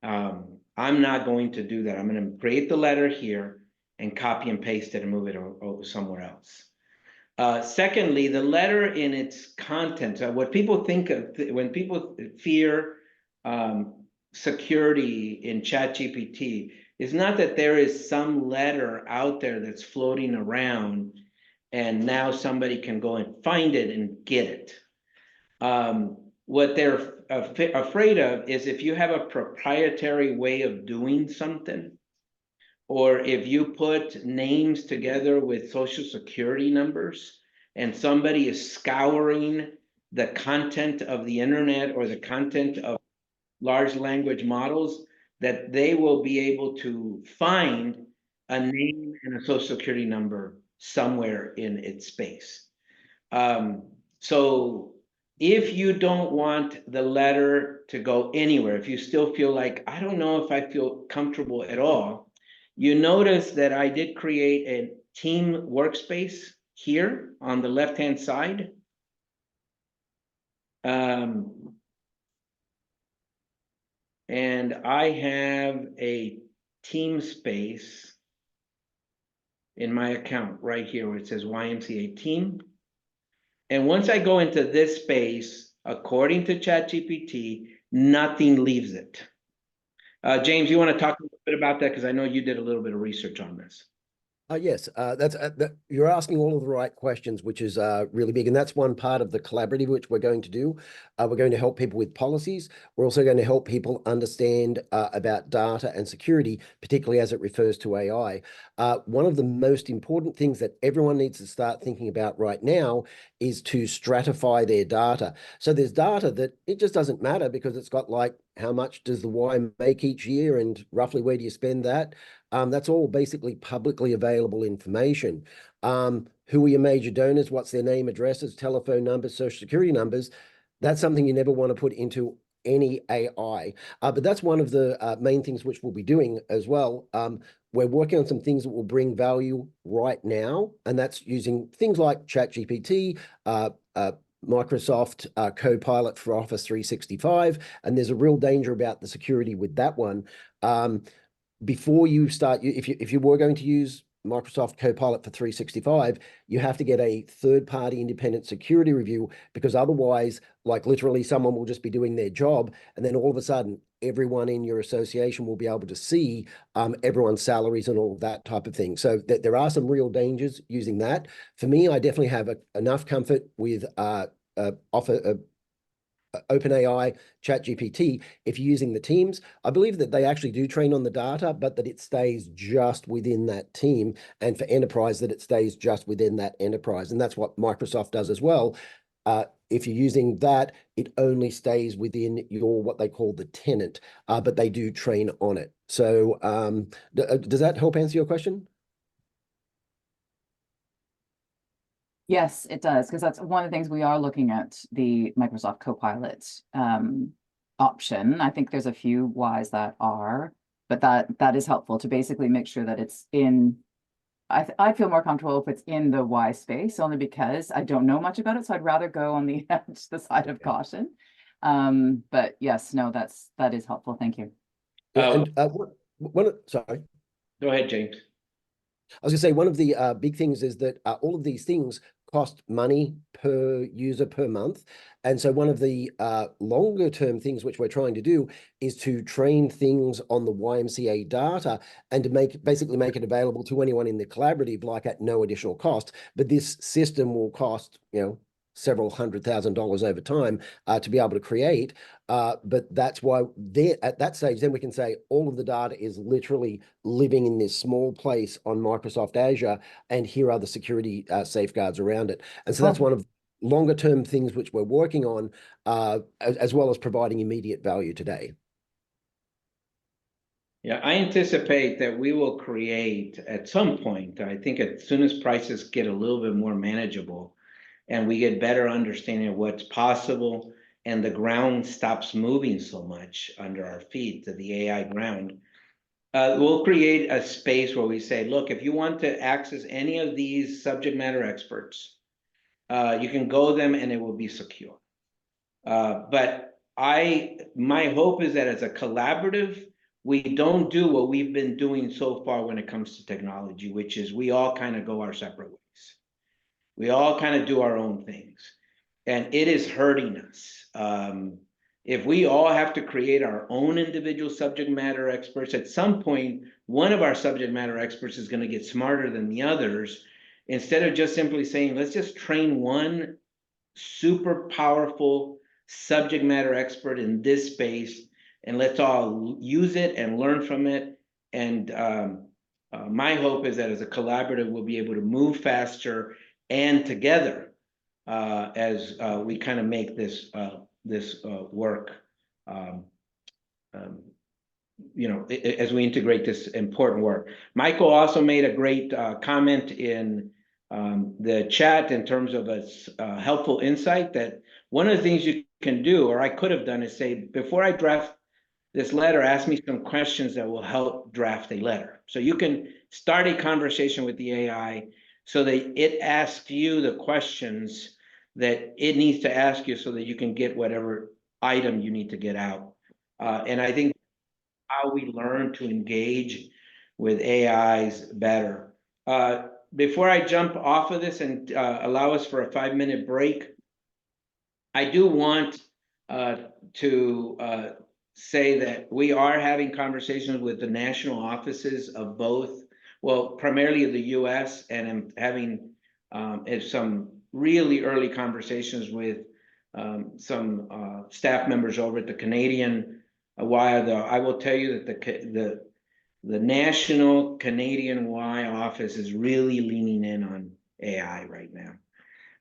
A: I'm not going to do that. I'm going to create the letter here and copy and paste it and move it over somewhere else. Secondly, the letter in its content, what people think of when people fear security in ChatGPT, is not that there is some letter out there that's floating around and now somebody can go and find it and get it. What they're afraid of is if you have a proprietary way of doing something, or if you put names together with social security numbers and somebody is scouring the content of the internet or the content of large language models, that they will be able to find a name and a social security number somewhere in its space. So if you don't want the letter to go anywhere, if you still feel like, I don't know if I feel comfortable at all, you notice that I did create a team workspace here on the left-hand side. And I have a team space in my account right here where it says YMCA team. And once I go into this space, according to ChatGPT, nothing leaves it. James, you want to talk a little bit about that? Because I know you did a little bit of research on this.
E: Yes, you're asking all of the right questions, which is really big. And that's one part of the collaborative which we're going to do. We're going to help people with policies. We're also going to help people understand about data and security, particularly as it refers to AI. One of the most important things that everyone needs to start thinking about right now is to stratify their data. So there's data that it just doesn't matter because it's got like, how much does the Y make each year and roughly where do you spend that? That's all basically publicly available information. Who are your major donors? What's their name, addresses, telephone numbers, social security numbers? That's something you never want to put into any AI. But that's one of the main things which we'll be doing as well. We're working on some things that will bring value right now, and that's using things like ChatGPT, Microsoft Copilot for Office 365, and there's a real danger about the security with that one. Before you start, if you were going to use Microsoft Copilot for 365, you have to get a third-party independent security review, because otherwise, like literally someone will just be doing their job, and then all of a sudden, everyone in your association will be able to see everyone's salaries and all of that type of thing. So there are some real dangers using that. For me, I definitely have enough comfort with OpenAI, ChatGPT. If you're using the teams, I believe that they actually do train on the data, but that it stays just within that team. And for enterprise, that it stays just within that enterprise. And that's what Microsoft does as well. If you're using that, it only stays within your, what they call the tenant, but they do train on it. So does that help answer your question?
D: Yes, it does, because that's one of the things we are looking at, the Microsoft Copilot option. I think there's a few whys that are, but that is helpful to basically make sure that it's in. I feel more comfortable if it's in the why space, only because I don't know much about it, so I'd rather go on the edge, the side of caution. But yes, no, that is helpful. Thank you.
E: And sorry.
A: Go ahead, James.
E: I was going to say, one of the big things is that all of these things cost money per user per month. And so one of the longer term things which we're trying to do is to train things on the YMCA data and to basically make it available to anyone in the collaborative, like at no additional cost. But this system will cost, several $100,000 over time to be able to create. But that's why at that stage, then we can say all of the data is literally living in this small place on Microsoft Azure, and here are the security safeguards around it. And so that's one of longer term things which we're working on, as well as providing immediate value today.
A: Yeah, I anticipate that we will create at some point, I think as soon as prices get a little bit more manageable and we get better understanding of what's possible and the ground stops moving so much under our feet, to the AI ground, we'll create a space where we say, look, if you want to access any of these subject matter experts, you can go them and it will be secure. But my hope is that as a collaborative, we don't do what we've been doing so far when it comes to technology, which is we all kind of go our separate ways. We all kind of do our own things, and it is hurting us. If we all have to create our own individual subject matter experts, at some point, one of our subject matter experts is going to get smarter than the others, instead of just simply saying, let's just train one super powerful subject matter expert in this space, and let's all use it and learn from it. And my hope is that as a collaborative, we'll be able to move faster and together as we kind of make this work. As we integrate this important work. Michael also made a great comment in the chat in terms of a helpful insight that one of the things you can do, or I could have done, is say, before I draft this letter, ask me some questions that will help draft a letter. So you can start a conversation with the AI so that it asks you the questions that it needs to ask you so that you can get whatever item you need to get out. And I think how we learn to engage with AIs better. Before I jump off of this and allow us for a 5-minute break, I do want to say that we are having conversations with the national offices of both, well, primarily the US, and I'm having some really early conversations with some staff members over at the Canadian I will tell you that the national Canadian Y office is really leaning in on AI right now.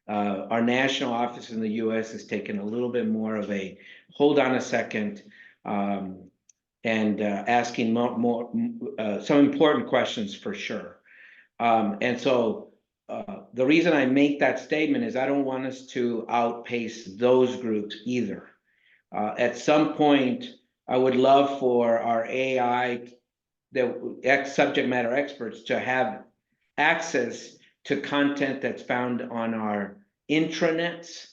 A: Our national office in the US has taken a little bit more of a hold on a second and asking more some important questions for sure. And so the reason I make that statement is I don't want us to outpace those groups either. At some point, I would love for our AI, the subject matter experts, to have access to content that's found on our intranets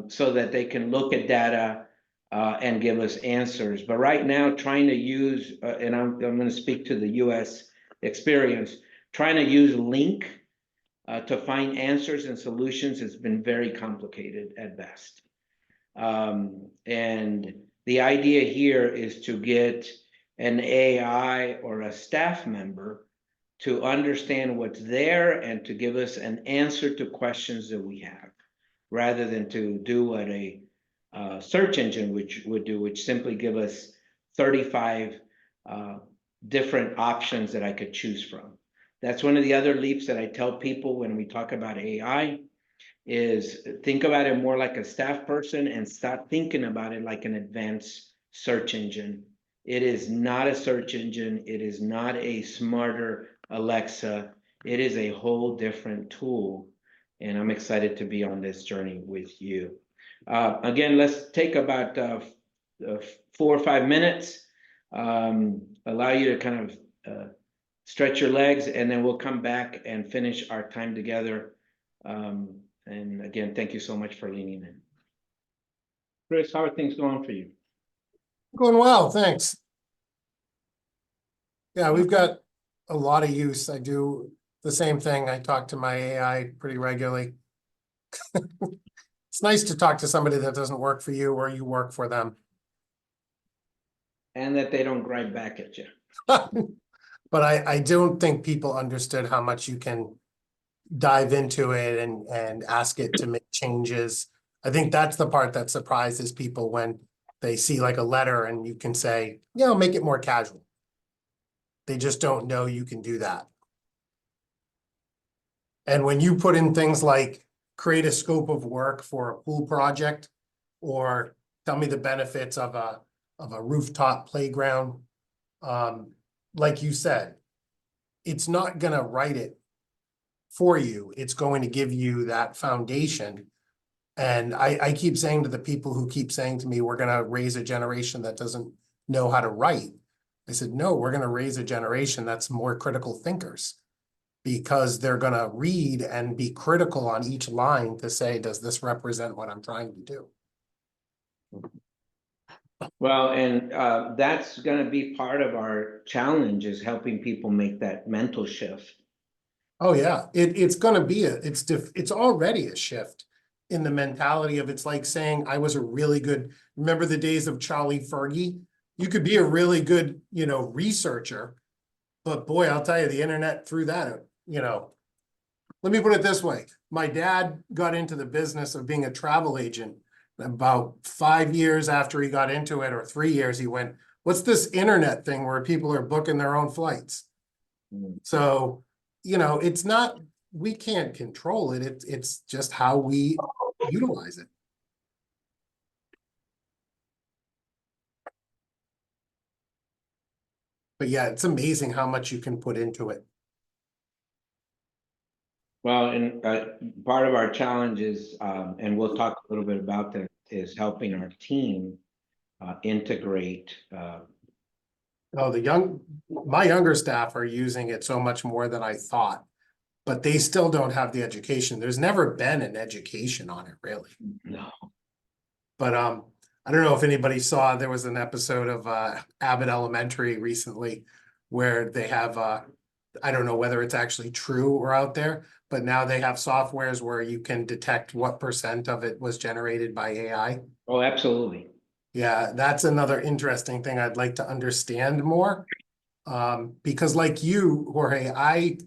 A: so that they can look at data and give us answers. But right now, trying to use, and I'm going to speak to the US experience, trying to use Link to find answers and solutions has been very complicated at best. And the idea here is to get an AI or a staff member to understand what's there and to give us an answer to questions that we have, rather than to do what a search engine would do, which simply give us 35 different options that I could choose from. That's one of the other leaps that I tell people when we talk about AI, is think about it more like a staff person and start thinking about it like an advanced search engine. It is not a search engine. It is not a smarter Alexa. It is a whole different tool. And I'm excited to be on this journey with you. Again, let's take about 4 or 5 minutes, allow you to kind of stretch your legs, and then we'll come back and finish our time together. And again, thank you so much for leaning in. Chris, how are things going for you?
C: Going well, thanks. Yeah, we've got a lot of use. I do the same thing. I talk to my AI pretty regularly. It's nice to talk to somebody that doesn't work for you or you work for them.
A: And that they don't gripe back at you.
C: But I don't think people understood how much you can dive into it and ask it to make changes. I think that's the part that surprises people when they see like a letter and you can say, you know, make it more casual. They just don't know you can do that. And when you put in things like create a scope of work for a pool project, or tell me the benefits of a rooftop playground, like you said, it's not gonna write it for you. It's going to give you that foundation. And I keep saying to the people who keep saying to me, we're gonna raise a generation that doesn't know how to write. I said, no, we're gonna raise a generation that's more critical thinkers, because they're gonna read and be critical on each line to say, does this represent what I'm trying to do?
A: Well, and that's going to be part of our challenge, is helping people make that mental shift.
C: Oh yeah, it's gonna be it's already a shift in the mentality of, it's like saying I was a really good, remember the days of Charlie Fergie? You could be a really good, you know, researcher, but boy, I'll tell you, the internet threw that, you know. Let me put it this way. My dad got into the business of being a travel agent About 5 years after he got into it, or 3 years, he went, what's this internet thing where people are booking their own flights?
A: Mm.
C: So, it's not, we can't control it. It's just how we utilize it. But yeah, it's amazing how much you can put into it.
A: Well, and part of our challenge is, and we'll talk a little bit about that, is helping our team integrate.
C: Oh, my younger staff are using it so much more than I thought, but they still don't have the education. There's never been an education on it, really.
A: No.
C: But I don't know if anybody saw, there was an episode of Abbott Elementary recently where they have I don't know whether it's actually true or out there, but now they have softwares where you can detect what % of it was generated by AI.
A: Oh, absolutely.
C: Yeah, that's another interesting thing I'd like to understand more. Because like you, Jorge, I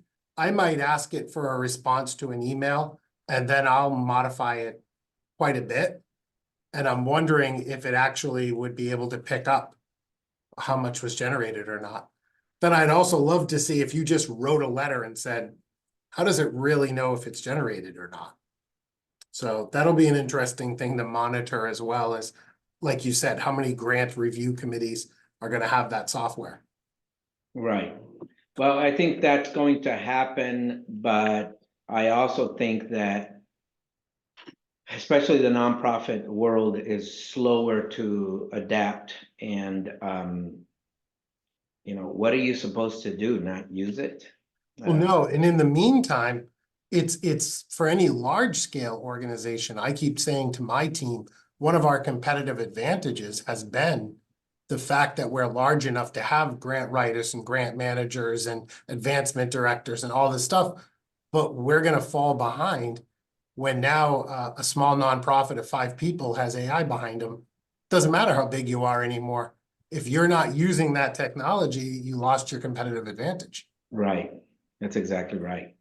C: might ask it for a response to an email and then I'll modify it quite a bit. And I'm wondering if it actually would be able to pick up how much was generated or not. Then I'd also love to see if you just wrote a letter and said, how does it really know if it's generated or not? So that'll be an interesting thing to monitor, as well as, like you said, how many grant review committees are going to have that software.
A: Right. Well, I think that's going to happen, but I also think that especially the nonprofit world is slower to adapt, and what are you supposed to do? Not use it?
C: Well, no, and in the meantime, it's for any large scale organization. I keep saying to my team, one of our competitive advantages has been the fact that we're large enough to have grant writers and grant managers and advancement directors and all this stuff, but we're going to fall behind when now a small nonprofit of 5 people has AI behind them. Doesn't matter how big you are anymore. If you're not using that technology, you lost your competitive advantage.
A: Right. That's exactly right.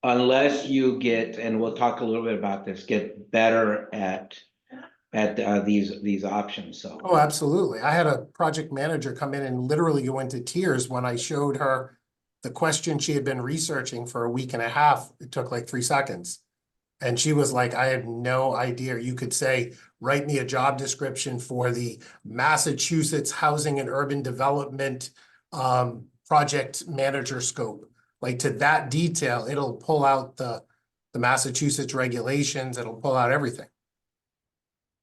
A: Unless you get, and we'll talk a little bit about this, get better at these options. So.
C: Oh, absolutely. I had a project manager come in and literally go into tears when I showed her the question she had been researching for a week and a half. It took like 3 seconds. And she was like, I had no idea. You could say, write me a job description for the Massachusetts Housing and Urban Development project manager scope. Like, to that detail, it'll pull out the Massachusetts regulations. It'll pull out everything.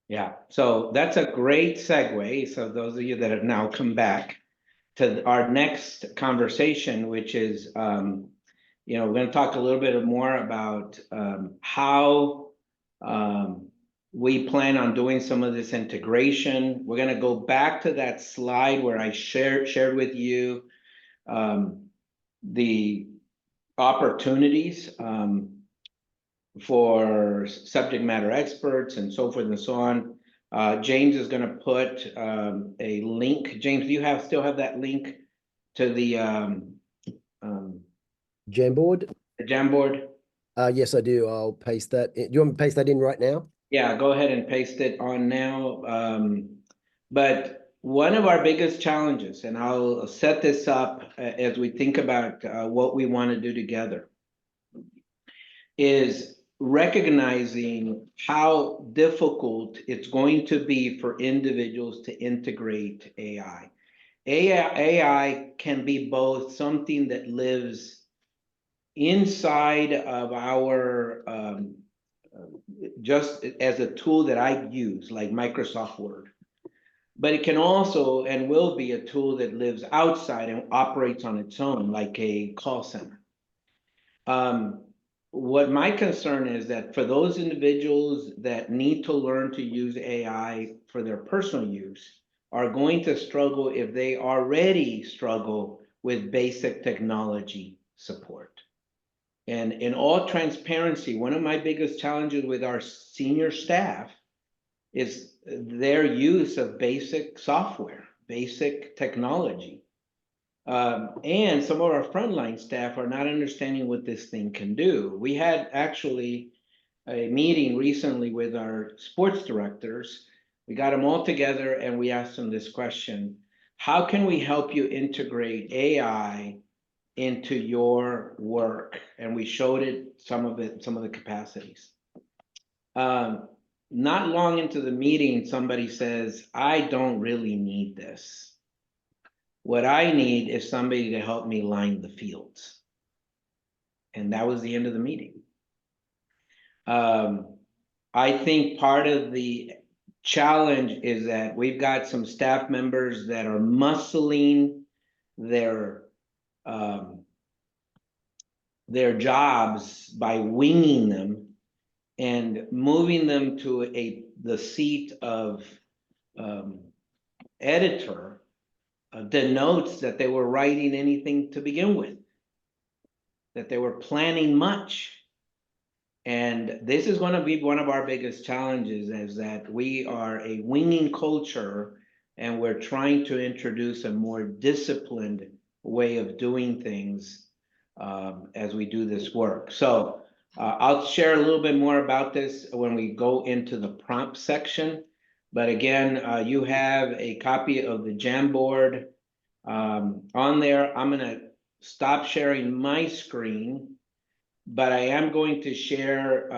A: Yeah, so that's a great segue. So those of you that have now come back to our next conversation, which is, we're going to talk a little bit more about how we plan on doing some of this integration. We're going to go back to that slide where I shared with you the opportunities for subject matter experts and so forth and so on. James is going to put a link. James, do you still have that link to the
E: Jamboard?
A: Jamboard?
E: Yes, I do. I'll paste that. Do you want me to paste that in right now?
A: Yeah, go ahead and paste it on now. But one of our biggest challenges, and I'll set this up as we think about what we want to do together, is recognizing how difficult it's going to be for individuals to integrate AI. AI can be both something that lives inside of our, just as a tool that I use, like Microsoft Word. But it can also and will be a tool that lives outside and operates on its own, like a call center. What my concern is that for those individuals that need to learn to use AI for their personal use are going to struggle if they already struggle with basic technology support. And in all transparency, one of my biggest challenges with our senior staff is their use of basic software, basic technology. And some of our frontline staff are not understanding what this thing can do. We had actually a meeting recently with our sports directors. We got them all together and we asked them this question: how can we help you integrate AI into your work? And we showed it, some of the capacities. Not long into the meeting, somebody says, I don't really need this. What I need is somebody to help me line the fields. And that was the end of the meeting. I think part of the challenge is that we've got some staff members that are muscling their jobs by winging them and moving them to the seat of editor denotes that they were writing anything to begin with, that they were planning much. And this is going to be one of our biggest challenges, is that we are a winging culture and we're trying to introduce a more disciplined way of doing things as we do this work. So I'll share a little bit more about this when we go into the prompt section. But again, you have a copy of the Jamboard on there. I'm going to stop sharing my screen, but I am going to share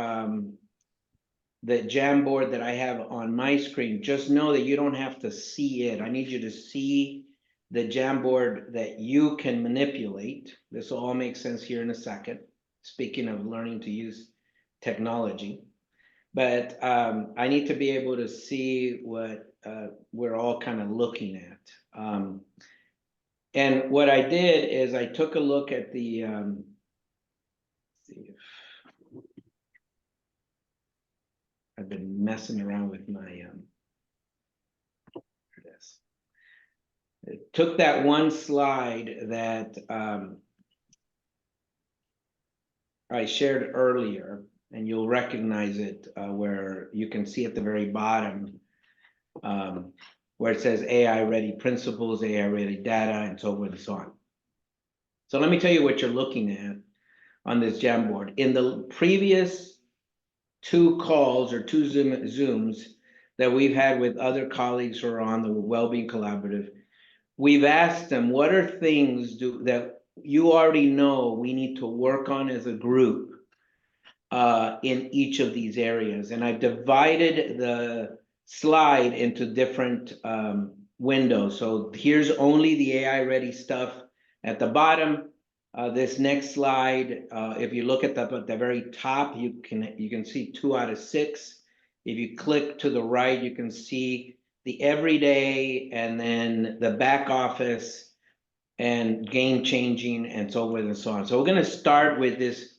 A: the Jamboard that I have on my screen. Just know that you don't have to see it. I need you to see the Jamboard that you can manipulate. This will all make sense here in a second, speaking of learning to use technology. But I need to be able to see what we're all kind of looking at. And what I did is I took a look at the, see if I've been messing around with my, there it is. It took that one slide that I shared earlier, and you'll recognize it where you can see at the very bottom where it says AI ready principles, AI ready data, and so forth and so on. So let me tell you what you're looking at on this Jamboard. In the previous 2 calls or 2 Zooms that we've had with other colleagues who are on the Wellbeing Collaborative, we've asked them, what are things that you already know we need to work on as a group in each of these areas? And I've divided the slide into different windows. So here's only the AI ready stuff at the bottom. This next slide, if you look at the very top, you can see 2 out of 6. If you click to the right, you can see the everyday and then the back office and game changing and so forth and so on. So we're going to start with this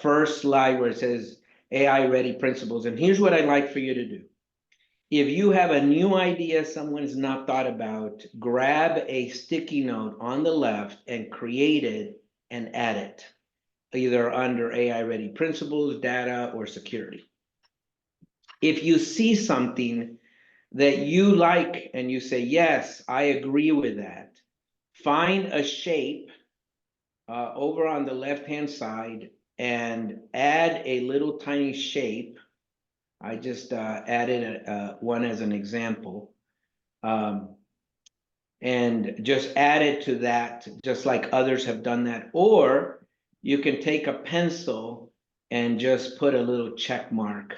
A: first slide where it says AI ready principles. And here's what I'd like for you to do. If you have a new idea someone has not thought about, grab a sticky note on the left and create it and add it, either under AI ready principles, data, or security. If you see something that you like and you say, yes, I agree with that, find a shape over on the left-hand side and add a little tiny shape. I just added one as an example. And just add it to that, just like others have done that. Or you can take a pencil and just put a little check mark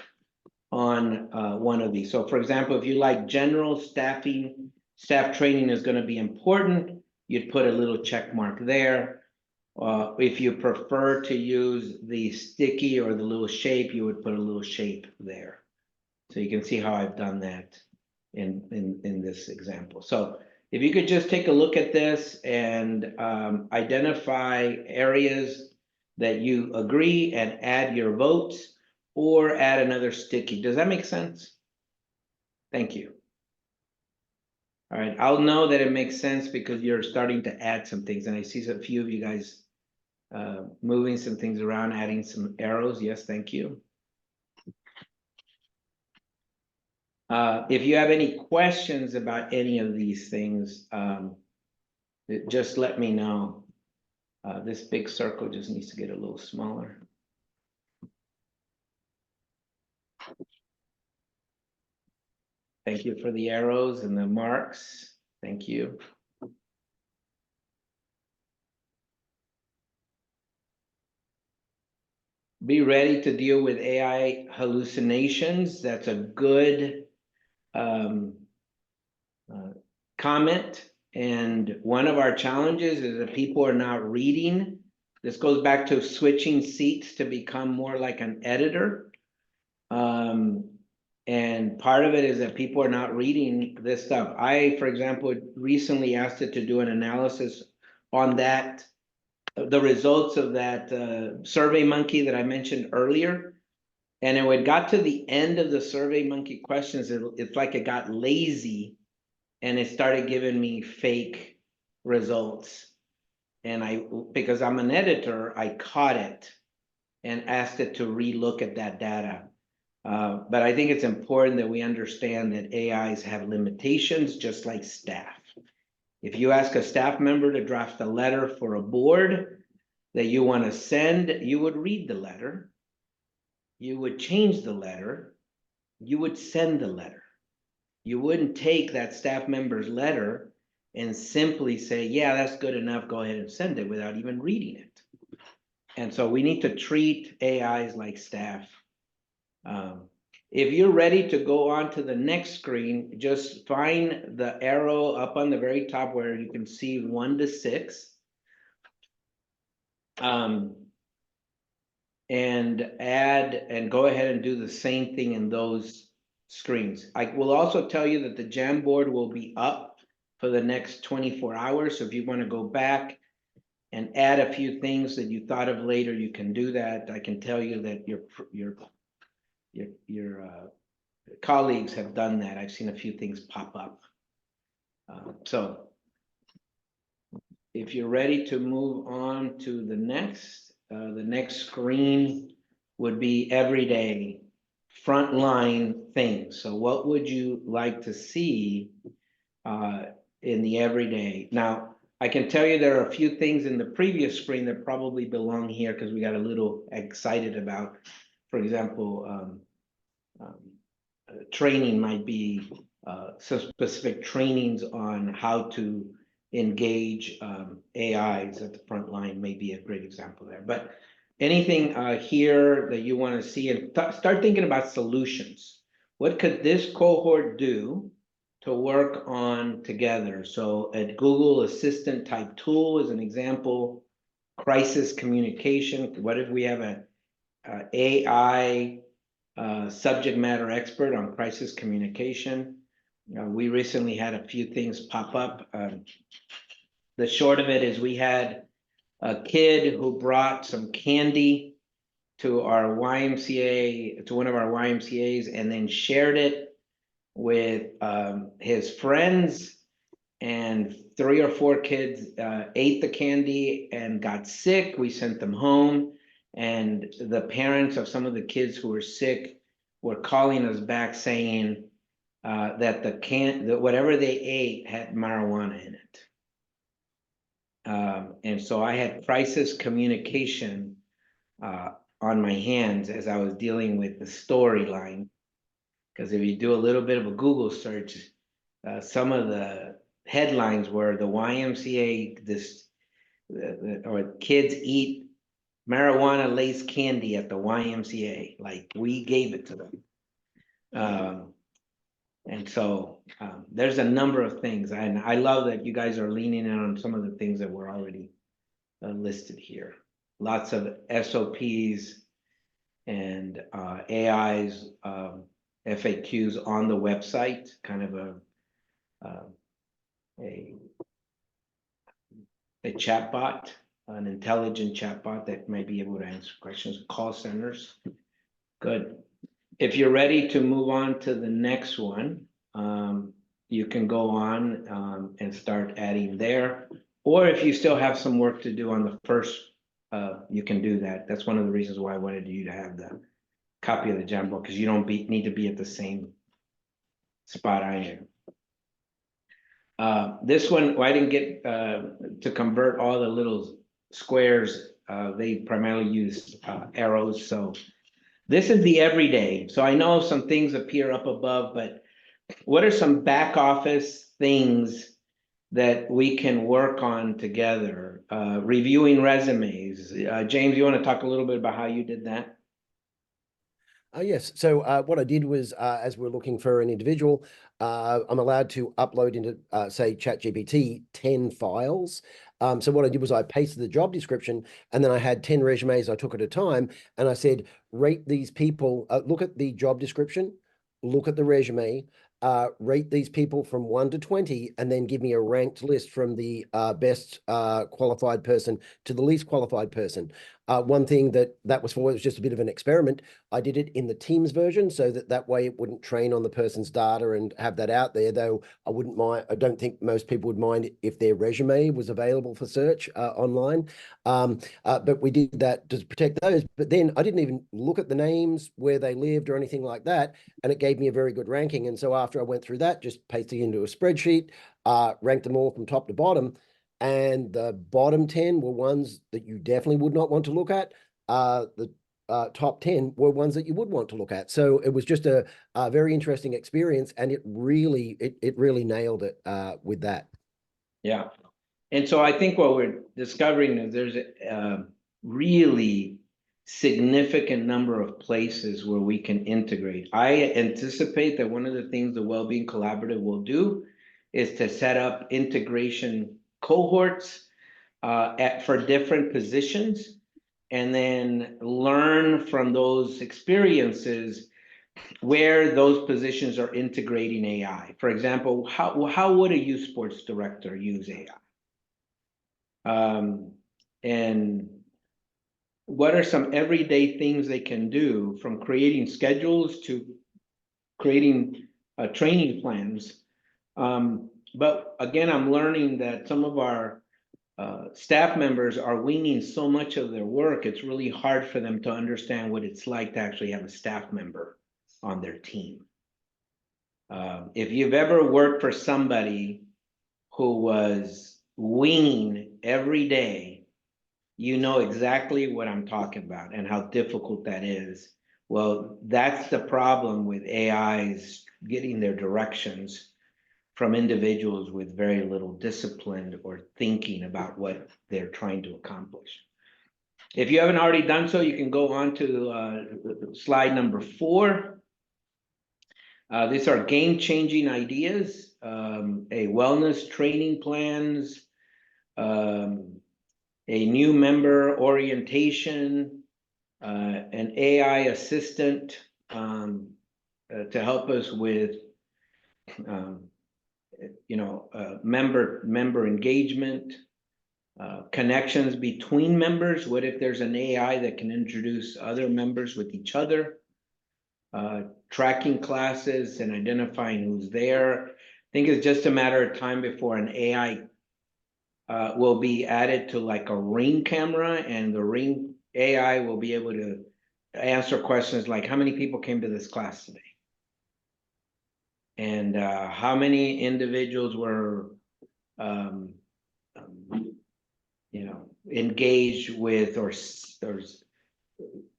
A: on one of these. So for example, if you like general staff training is going to be important, you'd put a little check mark there. If you prefer to use the sticky or the little shape, you would put a little shape there. So you can see how I've done that in this example. So if you could just take a look at this and identify areas that you agree and add your votes, or add another sticky. Does that make sense? Thank you. All right, I'll know that it makes sense because you're starting to add some things, and I see a few of you guys moving some things around, adding some arrows. Yes, thank you. If you have any questions about any of these things, just let me know. This big circle just needs to get a little smaller. Thank you for the arrows and the marks. Thank you. Be ready to deal with AI hallucinations. That's a good comment. And one of our challenges is that people are not reading. This goes back to switching seats to become more like an editor. And part of it is that people are not reading this stuff. I, for example, recently asked it to do an analysis on that, the results of that Survey Monkey that I mentioned earlier. And when it got to the end of the Survey Monkey questions, it's like it got lazy and it started giving me fake results. And because I'm an editor, I caught it and asked it to relook at that data. But I think it's important that we understand that AIs have limitations, just like staff. If you ask a staff member to draft a letter for a board that you want to send, you would read the letter, you would change the letter, you would send the letter. You wouldn't take that staff member's letter and simply say, yeah, that's good enough, go ahead and send it, without even reading it. And so we need to treat AIs like staff. If you're ready to go on to the next screen, just find the arrow up on the very top where you can see 1 to 6. And add and go ahead and do the same thing in those screens. I will also tell you that the Jamboard will be up for the next 24 hours. So if you want to go back and add a few things that you thought of later, you can do that. I can tell you that your colleagues have done that. I've seen a few things pop up. So if you're ready to move on to the next screen would be everyday frontline things. So what would you like to see in the everyday? Now, I can tell you there are a few things in the previous screen that probably belong here because we got a little excited about, for example, training might be some specific trainings on how to engage AIs at the front line may be a great example there. But anything here that you want to see, and start thinking about solutions. What could this cohort do to work on together? So a Google Assistant type tool is an example. Crisis communication. What if we have an AI subject matter expert on crisis communication? We recently had a few things pop up. The short of it is we had a kid who brought some candy to our YMCA, to one of our YMCAs, and then shared it with his friends, and 3 or 4 kids ate the candy and got sick. We sent them home, and the parents of some of the kids who were sick were calling us back saying that that whatever they ate had marijuana in it. And so I had crisis communication on my hands as I was dealing with the storyline. Because if you do a little bit of a Google search, some of the headlines were the YMCA, or kids eat marijuana laced candy at the YMCA, like we gave it to them. And so there's a number of things, and I love that you guys are leaning in on some of the things that were already listed here. Lots of SOPs and AIs, FAQs on the website, kind of a chatbot, an intelligent chatbot that may be able to answer questions, call centers. Good. If you're ready to move on to the next one, you can go on and start adding there. Or if you still have some work to do on the first, you can do that. That's one of the reasons why I wanted you to have the copy of the Jamboard, because you don't need to be at the same spot I am. This one, well, I didn't get to convert all the little squares. They primarily use arrows. So this is the everyday. So I know some things appear up above, but what are some back office things that we can work on together? Reviewing resumes. James, you want to talk a little bit about how you did that?
E: Yes. So what I did was, as we're looking for an individual, I'm allowed to upload into, say, ChatGPT 10 files. So what I did was I pasted the job description, and then I had 10 resumes I took at a time, and I said, rate these people, look at the job description, look at the resume, rate these people from 1 to 20, and then give me a ranked list from the best qualified person to the least qualified person. One thing that was for was just a bit of an experiment. I did it in the Teams version so that way it wouldn't train on the person's data and have that out there, though I wouldn't mind. I don't think most people would mind if their resume was available for search online. But we did that to protect those. But then I didn't even look at the names, where they lived or anything like that. And it gave me a very good ranking. And so after I went through that, just pasted it into a spreadsheet, ranked them all from top to bottom. And the bottom 10 were ones that you definitely would not want to look at. The top 10 were ones that you would want to look at. So it was just a very interesting experience, and it really nailed it with that.
A: Yeah. And so I think what we're discovering is there's a really significant number of places where we can integrate. I anticipate that one of the things the Wellbeing Collaborative will do is to set up integration cohorts for different positions, and then learn from those experiences where those positions are integrating AI. For example, how would a youth sports director use AI? And what are some everyday things they can do, from creating schedules to creating training plans? But again, I'm learning that some of our staff members are winging so much of their work, it's really hard for them to understand what it's like to actually have a staff member on their team. If you've ever worked for somebody who was winging every day, you know exactly what I'm talking about and how difficult that is. Well, that's the problem with AIs getting their directions from individuals with very little discipline or thinking about what they're trying to accomplish. If you haven't already done so, you can go on to slide number 4. These are game-changing ideas, a wellness training plans, a new member orientation, an AI assistant to help us with member engagement, connections between members. What if there's an AI that can introduce other members with each other? Tracking classes and identifying who's there. I think it's just a matter of time before an AI will be added to like a Ring camera, and the Ring AI will be able to answer questions like, how many people came to this class today? And how many individuals were engaged with or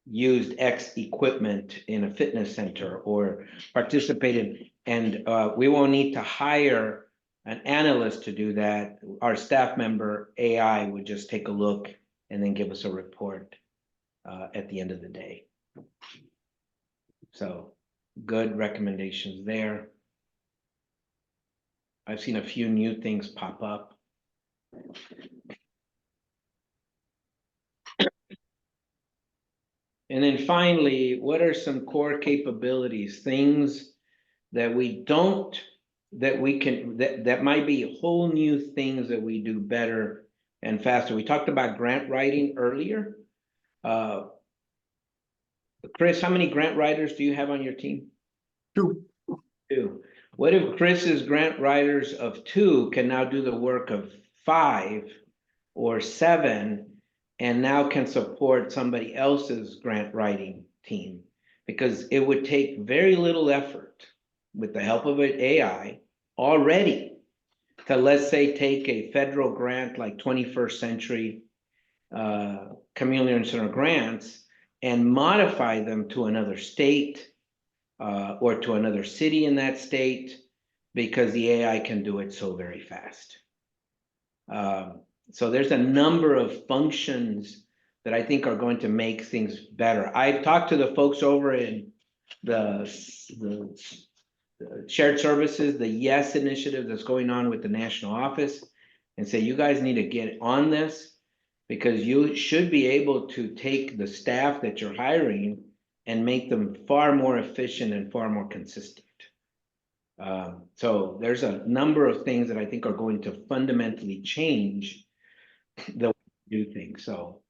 A: used X equipment in a fitness center or participated. And we won't need to hire an analyst to do that. Our staff member AI would just take a look and then give us a report at the end of the day. So good recommendations there. I've seen a few new things pop up. And then finally, what are some core capabilities, things that we don't, that we can, that might be whole new things that we do better and faster? We talked about grant writing earlier. Chris, how many grant writers do you have on your team?
C: 2.
A: 2. What if Chris's grant writers of 2 can now do the work of 5 or 7, and now can support somebody else's grant writing team? Because it would take very little effort with the help of an AI already to, let's say, take a federal grant like 21st Century Community Center grants and modify them to another state, or to another city in that state, because the AI can do it so very fast. So there's a number of functions that I think are going to make things better. I've talked to the folks over in the shared services, the YES initiative that's going on with the national office, and say, you guys need to get on this, because you should be able to take the staff that you're hiring and make them far more efficient and far more consistent. So there's a number of things that I think are going to fundamentally change the way we do things. So,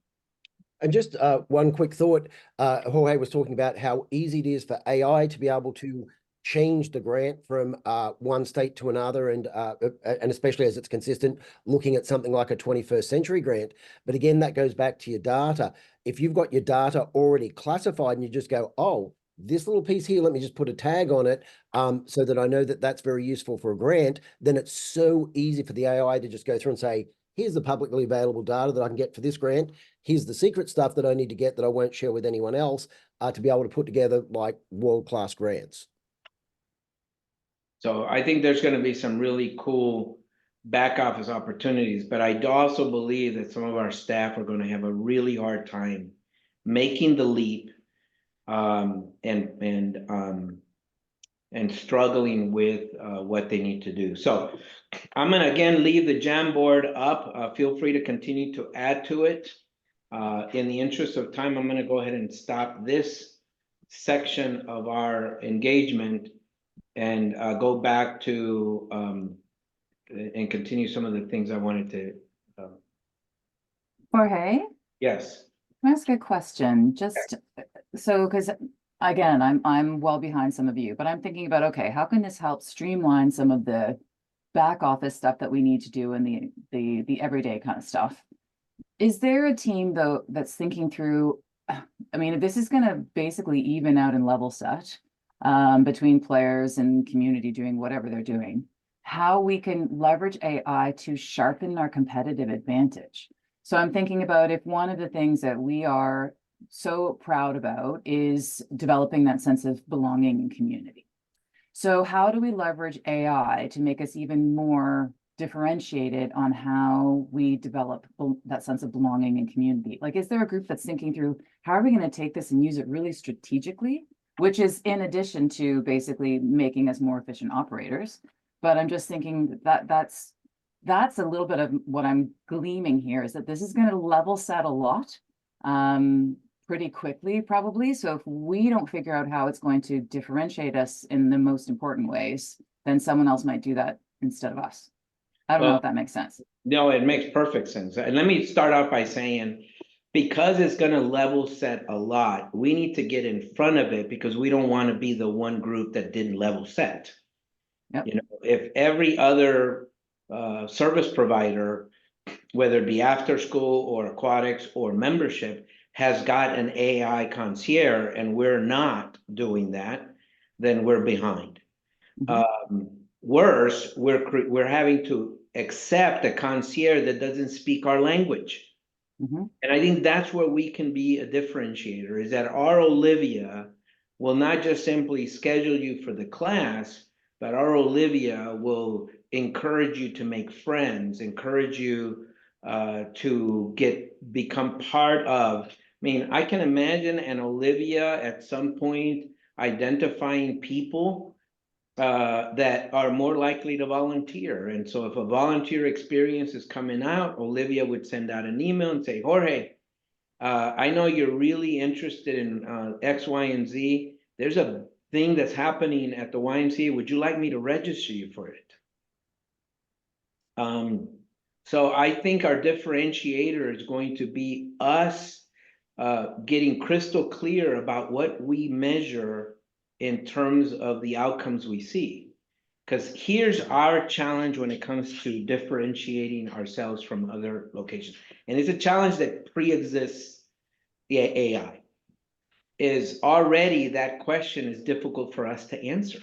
E: And just one quick thought, Jorge was talking about how easy it is for AI to be able to change the grant from one state to another, and especially as it's consistent, looking at something like a 21st century grant. But again, that goes back to your data. If you've got your data already classified and you just go, oh, this little piece here, let me just put a tag on it so that I know that that's very useful for a grant, then it's so easy for the AI to just go through and say, here's the publicly available data that I can get for this grant. Here's the secret stuff that I need to get that I won't share with anyone else to be able to put together like world-class grants.
A: so I think there's going to be some really cool back office opportunities, but I also believe that some of our staff are going to have a really hard time making the leap and struggling with what they need to do. So I'm going to again leave the Jamboard up. Feel free to continue to add to it. In the interest of time, I'm going to go ahead and stop this section of our engagement and go back to and continue some of the things I wanted to.
D: Jorge,
A: Yes.
D: can I ask a question? Just so, because again, I'm well behind some of you, but I'm thinking about, okay, how can this help streamline some of the back office stuff that we need to do and the everyday kind of stuff? Is there a team though that's thinking through, I mean, this is going to basically even out and level set between players and community doing whatever they're doing, how we can leverage AI to sharpen our competitive advantage? So I'm thinking about if one of the things that we are so proud about is developing that sense of belonging and community. So how do we leverage AI to make us even more differentiated on how we develop that sense of belonging and community? Like, is there a group that's thinking through how are we going to take this and use it really strategically, which is in addition to basically making us more efficient operators? But I'm just thinking that that's a little bit of what I'm gleaming here, is that this is going to level set a lot pretty quickly, probably. So if we don't figure out how it's going to differentiate us in the most important ways, then someone else might do that instead of us. I don't know if that makes sense.
A: No, it makes perfect sense. And let me start off by saying, because it's going to level set a lot, we need to get in front of it, because we don't want to be the one group that didn't level set.
D: Yep.
A: You know, if every other service provider, whether it be after school or aquatics or membership, has got an AI concierge and we're not doing that, then we're behind. Worse, we're having to accept a concierge that doesn't speak our language. And I think that's where we can be a differentiator, is that our Olivia will not just simply schedule you for the class, but our Olivia will encourage you to make friends, encourage you to become part of. I mean, I can imagine an Olivia at some point identifying people that are more likely to volunteer. And so if a volunteer experience is coming out, Olivia would send out an email and say, Jorge, I know you're really interested in X, Y, and Z. There's a thing that's happening at the YMCA. Would you like me to register you for it? So I think our differentiator is going to be us getting crystal clear about what we measure in terms of the outcomes we see. Because here's our challenge when it comes to differentiating ourselves from other locations. And it's a challenge that pre-exists the AI. Is already that question is difficult for us to answer.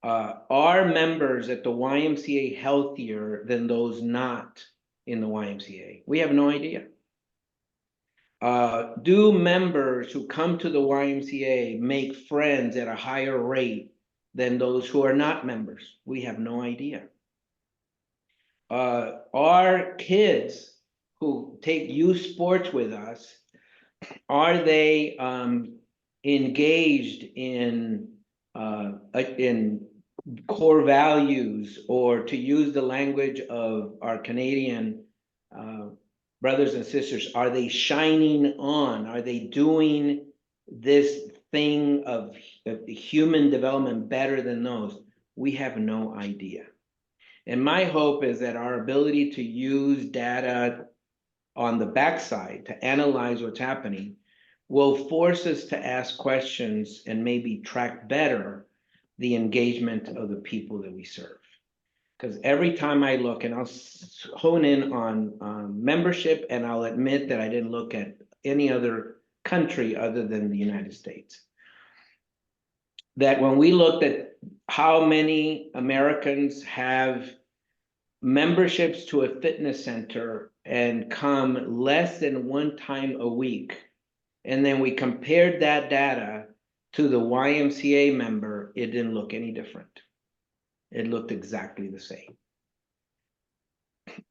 A: Are members at the YMCA healthier than those not in the YMCA? We have no idea. Do members who come to the YMCA make friends at a higher rate than those who are not members? We have no idea. Are kids who take youth sports with us, are they engaged in core values, or to use the language of our Canadian brothers and sisters, are they shining on? Are they doing this thing of human development better than those? We have no idea. And my hope is that our ability to use data on the backside to analyze what's happening will force us to ask questions and maybe track better the engagement of the people that we serve. Because every time I look, and I'll hone in on membership, and I'll admit that I didn't look at any other country other than the United States, that when we looked at how many Americans have memberships to a fitness center and come less than one time a week, and then we compared that data to the YMCA member, it didn't look any different. It looked exactly the same.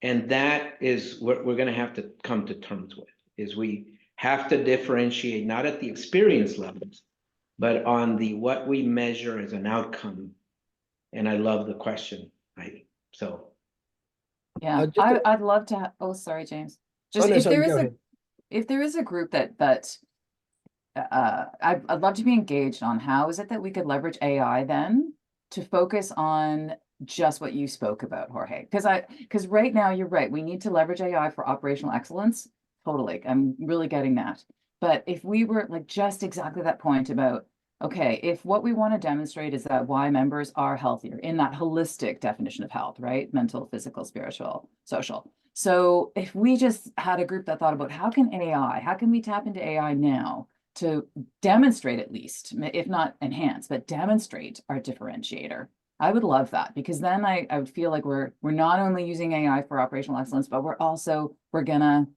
A: And that is what we're going to have to come to terms with, is we have to differentiate, not at the experience levels, but on the what we measure as an outcome. And I love the question, right? So
D: Yeah,
E: just to-
D: I'd love to, oh, sorry, James.
E: Oh,
D: Just
E: no,
D: if
E: sorry,
D: there is
E: go
D: a,
E: ahead.
D: if there is a group that I'd love to be engaged on, how is it that we could leverage AI then to focus on just what you spoke about, Jorge? Because right now you're right, we need to leverage AI for operational excellence. Totally, I'm really getting that. But if we were like just exactly that point about, okay, if what we want to demonstrate is that Y members are healthier in that holistic definition of health, right? Mental, physical, spiritual, social. So if we just had a group that thought about how can we tap into AI now to demonstrate, at least, if not enhance, but demonstrate our differentiator. I would love that, because then I would feel like we're not only using AI for operational excellence, but we're gonna,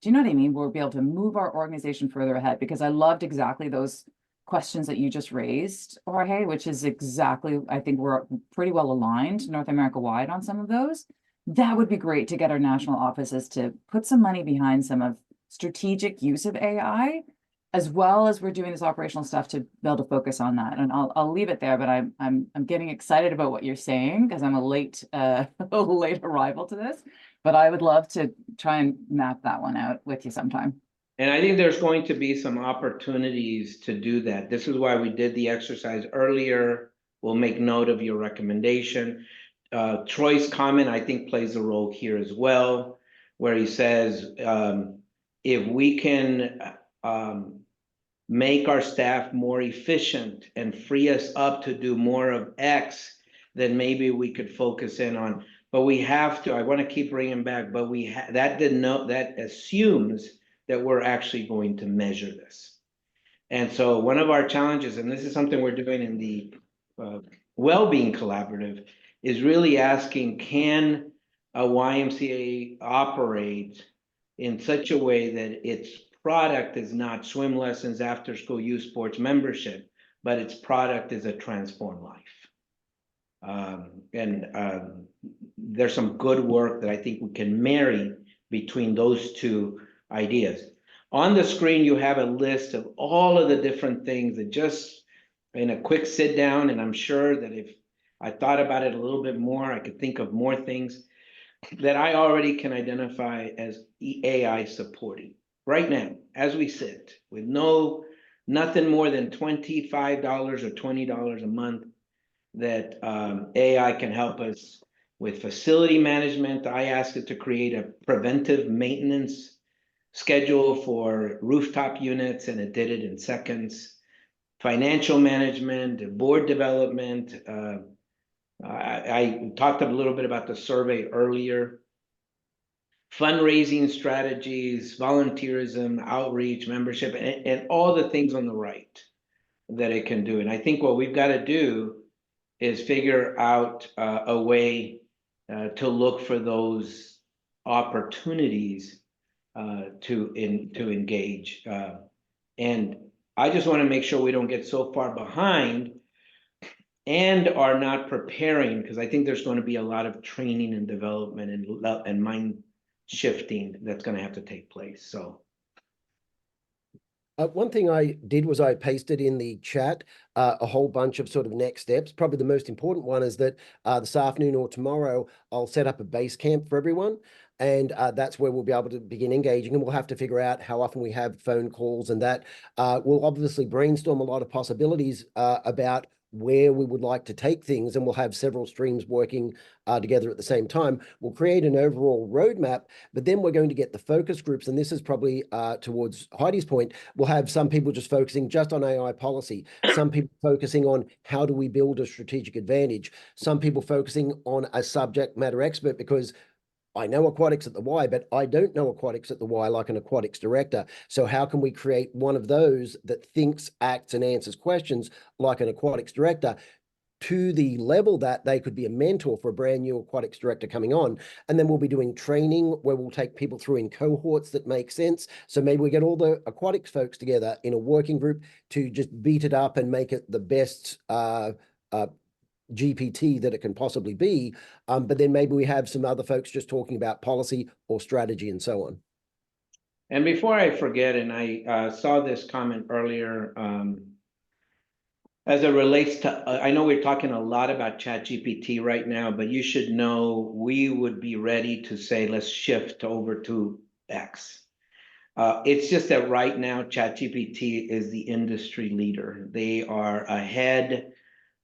D: do you know what I mean? We'll be able to move our organization further ahead, because I loved exactly those questions that you just raised, Jorge, which is exactly, I think we're pretty well aligned North America wide on some of those. That would be great to get our national offices to put some money behind some of strategic use of AI, as well as we're doing this operational stuff to be able to focus on that. And I'll leave it there, but I'm getting excited about what you're saying, because I'm a late arrival to this, but I would love to try and map that one out with you sometime.
A: and I think there's going to be some opportunities to do that. This is why we did the exercise earlier. We'll make note of your recommendation. Troy's comment, I think, plays a role here as well, where he says, if we can make our staff more efficient and free us up to do more of X, then maybe we could focus in on, but we have to, I want to keep bringing back, but that assumes that we're actually going to measure this. And so one of our challenges, and this is something we're doing in the Wellbeing Collaborative, is really asking, can a YMCA operate in such a way that its product is not swim lessons, after school youth sports membership, but its product is a transformed life. There's some good work that I think we can marry between those two ideas. On the screen, you have a list of all of the different things that, just in a quick sit down, and I'm sure that if I thought about it a little bit more, I could think of more things that I already can identify as AI supporting. Right now, as we sit, with nothing more than $25 or $20 a month, that AI can help us with facility management. I asked it to create a preventive maintenance schedule for rooftop units, and it did it in seconds. Financial management, board development. I talked a little bit about the survey earlier. Fundraising strategies, volunteerism, outreach, membership, and all the things on the right that it can do. And I think what we've got to do is figure out a way to look for those opportunities to engage. And I just want to make sure we don't get so far behind and are not preparing, because I think there's going to be a lot of training and development and mind shifting that's going to have to take place. So.
E: One thing I did was I pasted in the chat a whole bunch of sort of next steps. Probably the most important one is that this afternoon or tomorrow, I'll set up a base camp for everyone. And that's where we'll be able to begin engaging, and we'll have to figure out how often we have phone calls, and that we'll obviously brainstorm a lot of possibilities about where we would like to take things, and we'll have several streams working together at the same time. We'll create an overall roadmap, but then we're going to get the focus groups, and this is probably towards Heidi's point. We'll have some people just focusing just on AI policy, some people focusing on how do we build a strategic advantage, some people focusing on a subject matter expert, because I know aquatics at the Y, but I don't know aquatics at the Y like an aquatics director. So how can we create one of those that thinks, acts, and answers questions like an aquatics director, to the level that they could be a mentor for a brand new aquatics director coming on? And then we'll be doing training where we'll take people through in cohorts that make sense. So maybe we get all the aquatics folks together in a working group to just beat it up and make it the best GPT that it can possibly be. But then maybe we have some other folks just talking about policy or strategy and so on.
A: And before I forget, and I saw this comment earlier, as it relates to, I know we're talking a lot about ChatGPT right now, but you should know we would be ready to say, let's shift over to X. It's just that right now, ChatGPT is the industry leader. They are ahead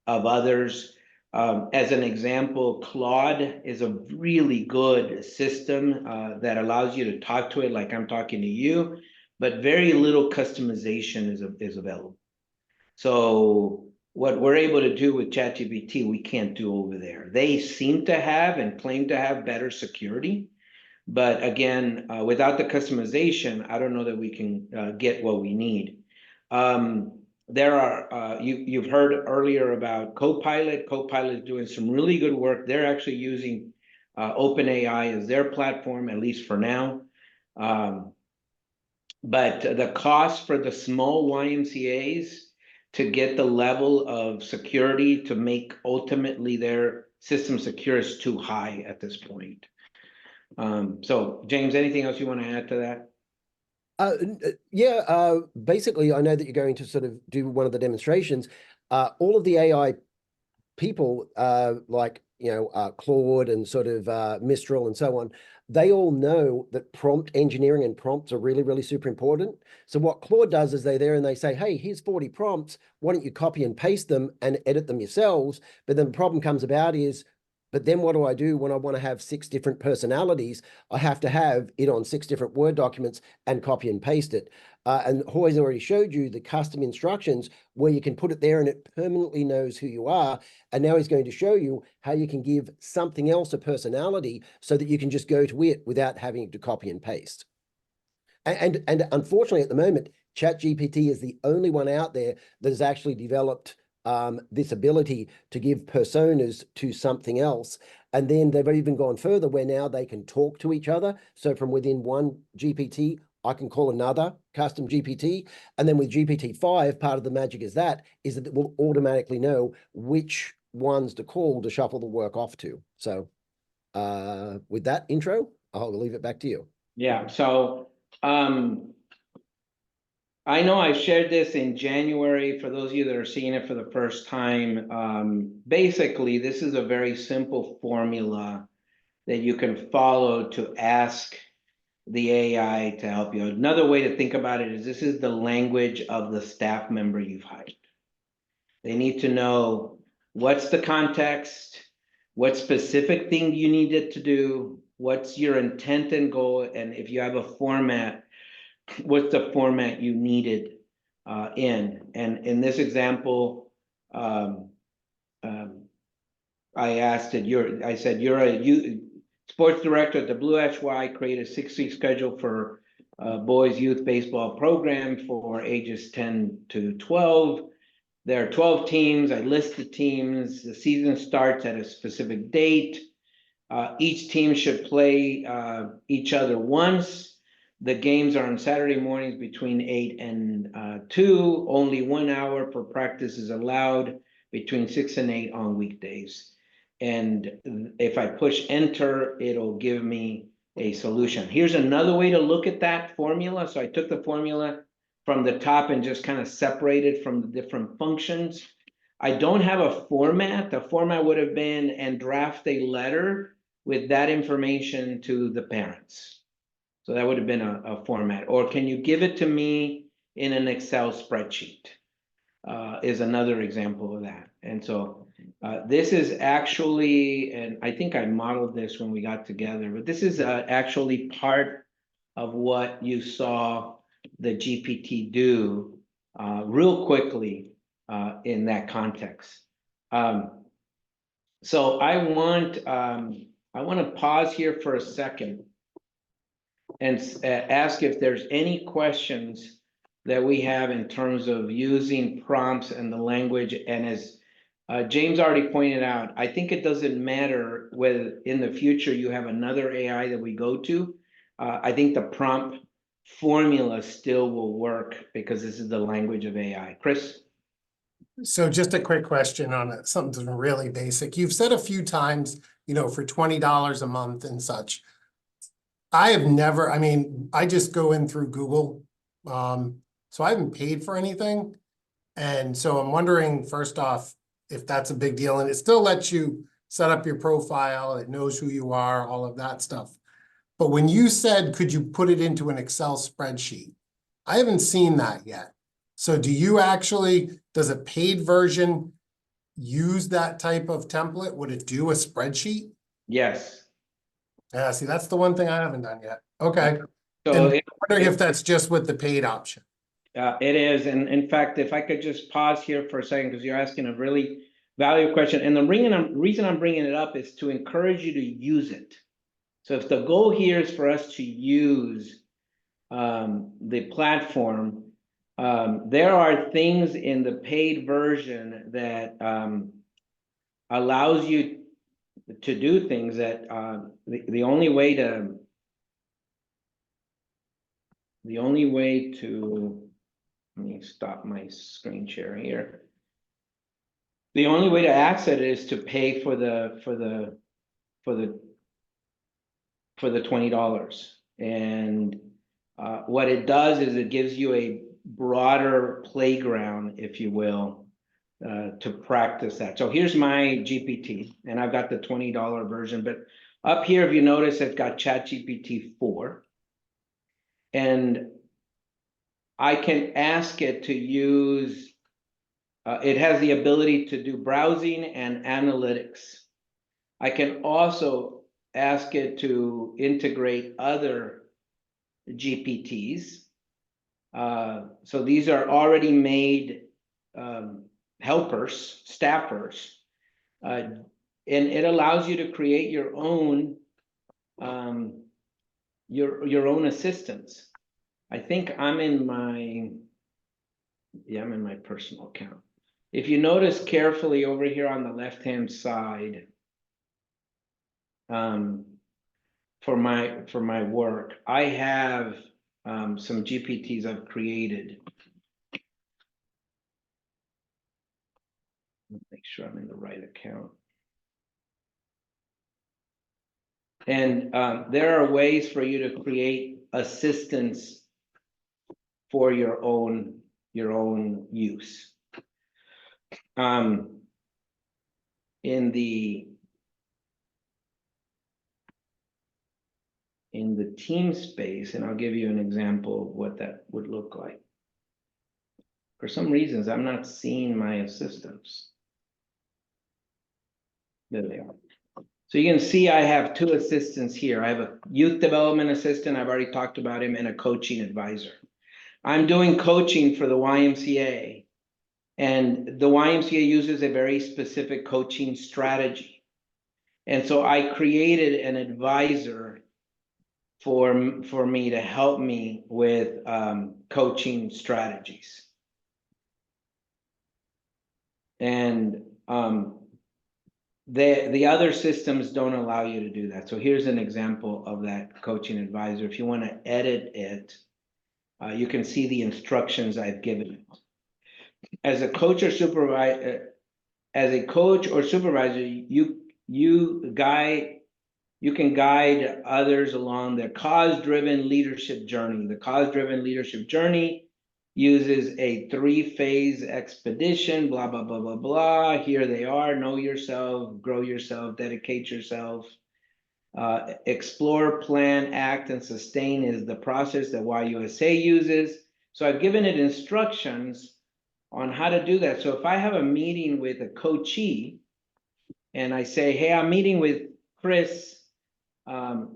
A: of others. As an example, Claude is a really good system that allows you to talk to it like I'm talking to you, but very little customization is available. So what we're able to do with ChatGPT, we can't do over there. They seem to have and claim to have better security, but again, without the customization, I don't know that we can get what we need. There are, you've heard earlier about Copilot. Copilot is doing some really good work. They're actually using OpenAI as their platform, at least for now. But the cost for the small YMCAs to get the level of security to make ultimately their system secure is too high at this point. So James, anything else you want to add to that?
E: Basically, I know that you're going to sort of do one of the demonstrations. All of the AI people, like, Claude and sort of Mistral and so on, they all know that prompt engineering and prompts are really, really super important. So what Claude does is they're there and they say, hey, here's 40 prompts. Why don't you copy and paste them and edit them yourselves? But then the problem comes about is, but then what do I do when I want to have 6 different personalities? I have to have it on 6 different Word documents and copy and paste it. And Hoy's already showed you the custom instructions where you can put it there and it permanently knows who you are. And now he's going to show you how you can give something else a personality so that you can just go to it without having to copy and paste. And unfortunately, at the moment, ChatGPT is the only one out there that has actually developed this ability to give personas to something else. And then they've even gone further where now they can talk to each other. So from within one GPT, I can call another custom GPT. And then with GPT-5, part of the magic is that it will automatically know which ones to call to shuffle the work off to. So with that intro, I'll leave it back to you.
A: Yeah, so I know I shared this in January. For those of you that are seeing it for the first time, basically, this is a very simple formula that you can follow to ask the AI to help you. Another way to think about it is this is the language of the staff member you've hired. They need to know what's the context, what specific thing you need it to do, what's your intent and goal, and if you have a format, what's the format you needed in. And in this example, I asked it, I said, you're a sports director at the Blue HY, create a 6-week schedule for boys youth baseball program for ages 10 to 12. There are 12 teams. I list the teams. The season starts at a specific date. Each team should play each other once. The games are on Saturday mornings between 8 and 2. Only 1 hour per practice is allowed between 6 and 8 on weekdays. And if I push enter, it'll give me a solution. Here's another way to look at that formula. So I took the formula from the top and just kind of separated from the different functions. I don't have a format. The format would have been and draft a letter with that information to the parents. So that would have been a format. Or can you give it to me in an Excel spreadsheet? Is another example of that. And so this is actually, and I think I modeled this when we got together, but this is actually part of what you saw the GPT do real quickly in that context. So I want to pause here for a second and ask if there's any questions that we have in terms of using prompts and the language. And as James already pointed out, I think it doesn't matter whether in the future you have another AI that we go to. I think the prompt formula still will work because this is the language of AI. Chris?
C: So just a quick question on it, something really basic. You've said a few times, you know, for $20 a month and such. I have never, I mean, I just go in through Google. So I haven't paid for anything. And so I'm wondering, first off, if that's a big deal, and it still lets you set up your profile, it knows who you are, all of that stuff. But when you said, could you put it into an Excel spreadsheet? I haven't seen that yet. So do you actually, does a paid version use that type of template? Would it do a spreadsheet?
A: Yes.
C: Yeah, see, that's the one thing I haven't done yet. Okay.
A: So
C: And I'm wondering if that's just with the paid option.
A: it is. And in fact, if I could just pause here for a second, because you're asking a really valuable question. And the reason I'm bringing it up is to encourage you to use it. So if the goal here is for us to use the platform, there are things in the paid version that allows you to do things that the only way to let me stop my screen share here. The only way to access it is to pay for the $20. And what it does is it gives you a broader playground, if you will, to practice that. So here's my GPT, and I've got the $20 version, but up here, if you notice, it's got ChatGPT 4. And I can ask it to use, it has the ability to do browsing and analytics. I can also ask it to integrate other GPTs. So these are already made helpers, staffers, and it allows you to create your own assistants. I think I'm in my personal account. If you notice carefully over here on the left-hand side, for my work, I have some GPTs I've created. Make sure I'm in the right account. And there are ways for you to create assistants for your own use. In the team space, and I'll give you an example of what that would look like. For some reasons, I'm not seeing my assistants. There they are. So you can see I have 2 assistants here. I have a youth development assistant, I've already talked about him, and a coaching advisor. I'm doing coaching for the YMCA, and the YMCA uses a very specific coaching strategy. And so I created an advisor for me to help me with coaching strategies. And the other systems don't allow you to do that. So here's an example of that coaching advisor. If you want to edit it, you can see the instructions I've given it. As a coach or supervisor, you can guide others along their cause-driven leadership journey. The cause-driven leadership journey uses a 3-phase expedition, blah, blah, blah, blah, blah. Here they are: know yourself, grow yourself, dedicate yourself. Explore, plan, act, and sustain is the process that YUSA uses. So I've given it instructions on how to do that. So if I have a meeting with a coachee and I say, hey, I'm meeting with Chris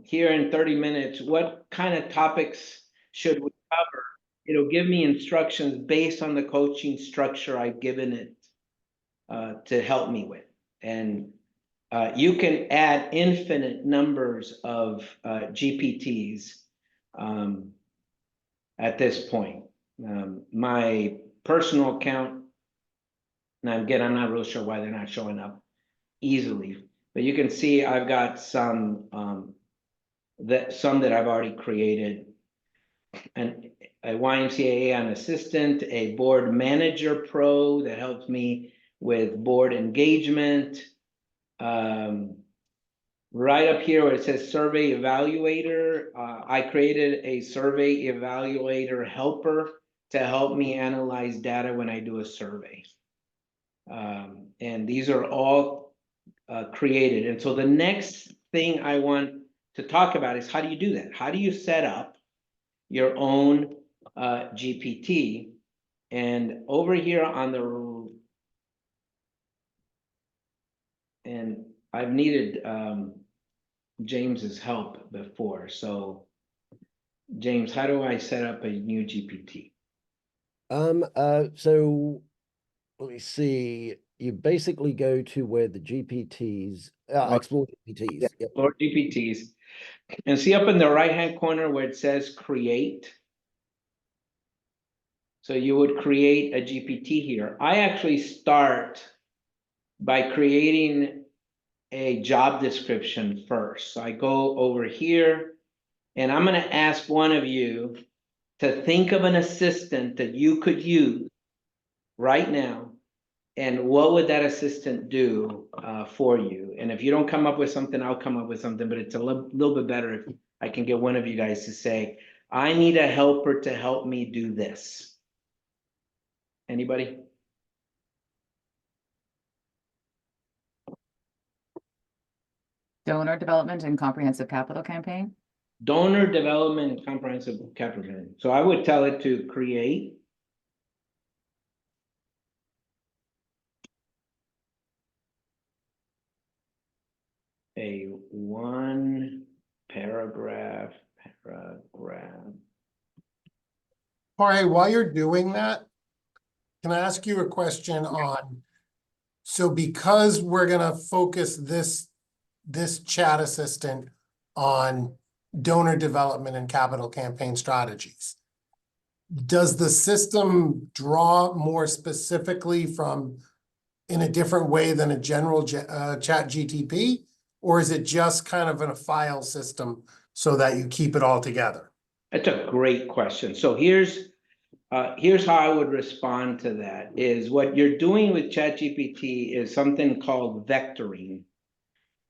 A: here in 30 minutes, what kind of topics should we cover? It'll give me instructions based on the coaching structure I've given it to help me with. And you can add infinite numbers of GPTs at this point. My personal account, and again, I'm not real sure why they're not showing up easily, but you can see I've got some that I've already created. And a YMCA an assistant, a board manager pro that helps me with board engagement. Right up here where it says survey evaluator, I created a survey evaluator helper to help me analyze data when I do a survey. And these are all created. And so the next thing I want to talk about is, how do you do that? How do you set up your own GPT? And over here on the, and I've needed James's help before. So James, how do I set up a new GPT?
E: So let me see. You basically go to where the GPTs, explore GPTs.
A: Yeah,
E: Yep.
A: explore GPTs, and see up in the right-hand corner where it says create. So you would create a GPT here. I actually start by creating a job description first. So I go over here and I'm going to ask one of you to think of an assistant that you could use right now. And what would that assistant do for you? And if you don't come up with something, I'll come up with something, but it's a little bit better if I can get one of you guys to say, I need a helper to help me do this. Anybody?
D: Donor development and comprehensive capital campaign.
A: Donor development and comprehensive capital planning. So I would tell it to create a 1 paragraph.
C: Jorge, while you're doing that, can I ask you a question on, so because we're gonna focus this chat assistant on donor development and capital campaign strategies, does the system draw more specifically from in a different way than a general chat GTP, or is it just kind of in a file system so that you keep it all together?
A: That's a great question. So here's how I would respond to that. Is what you're doing with ChatGPT is something called vectoring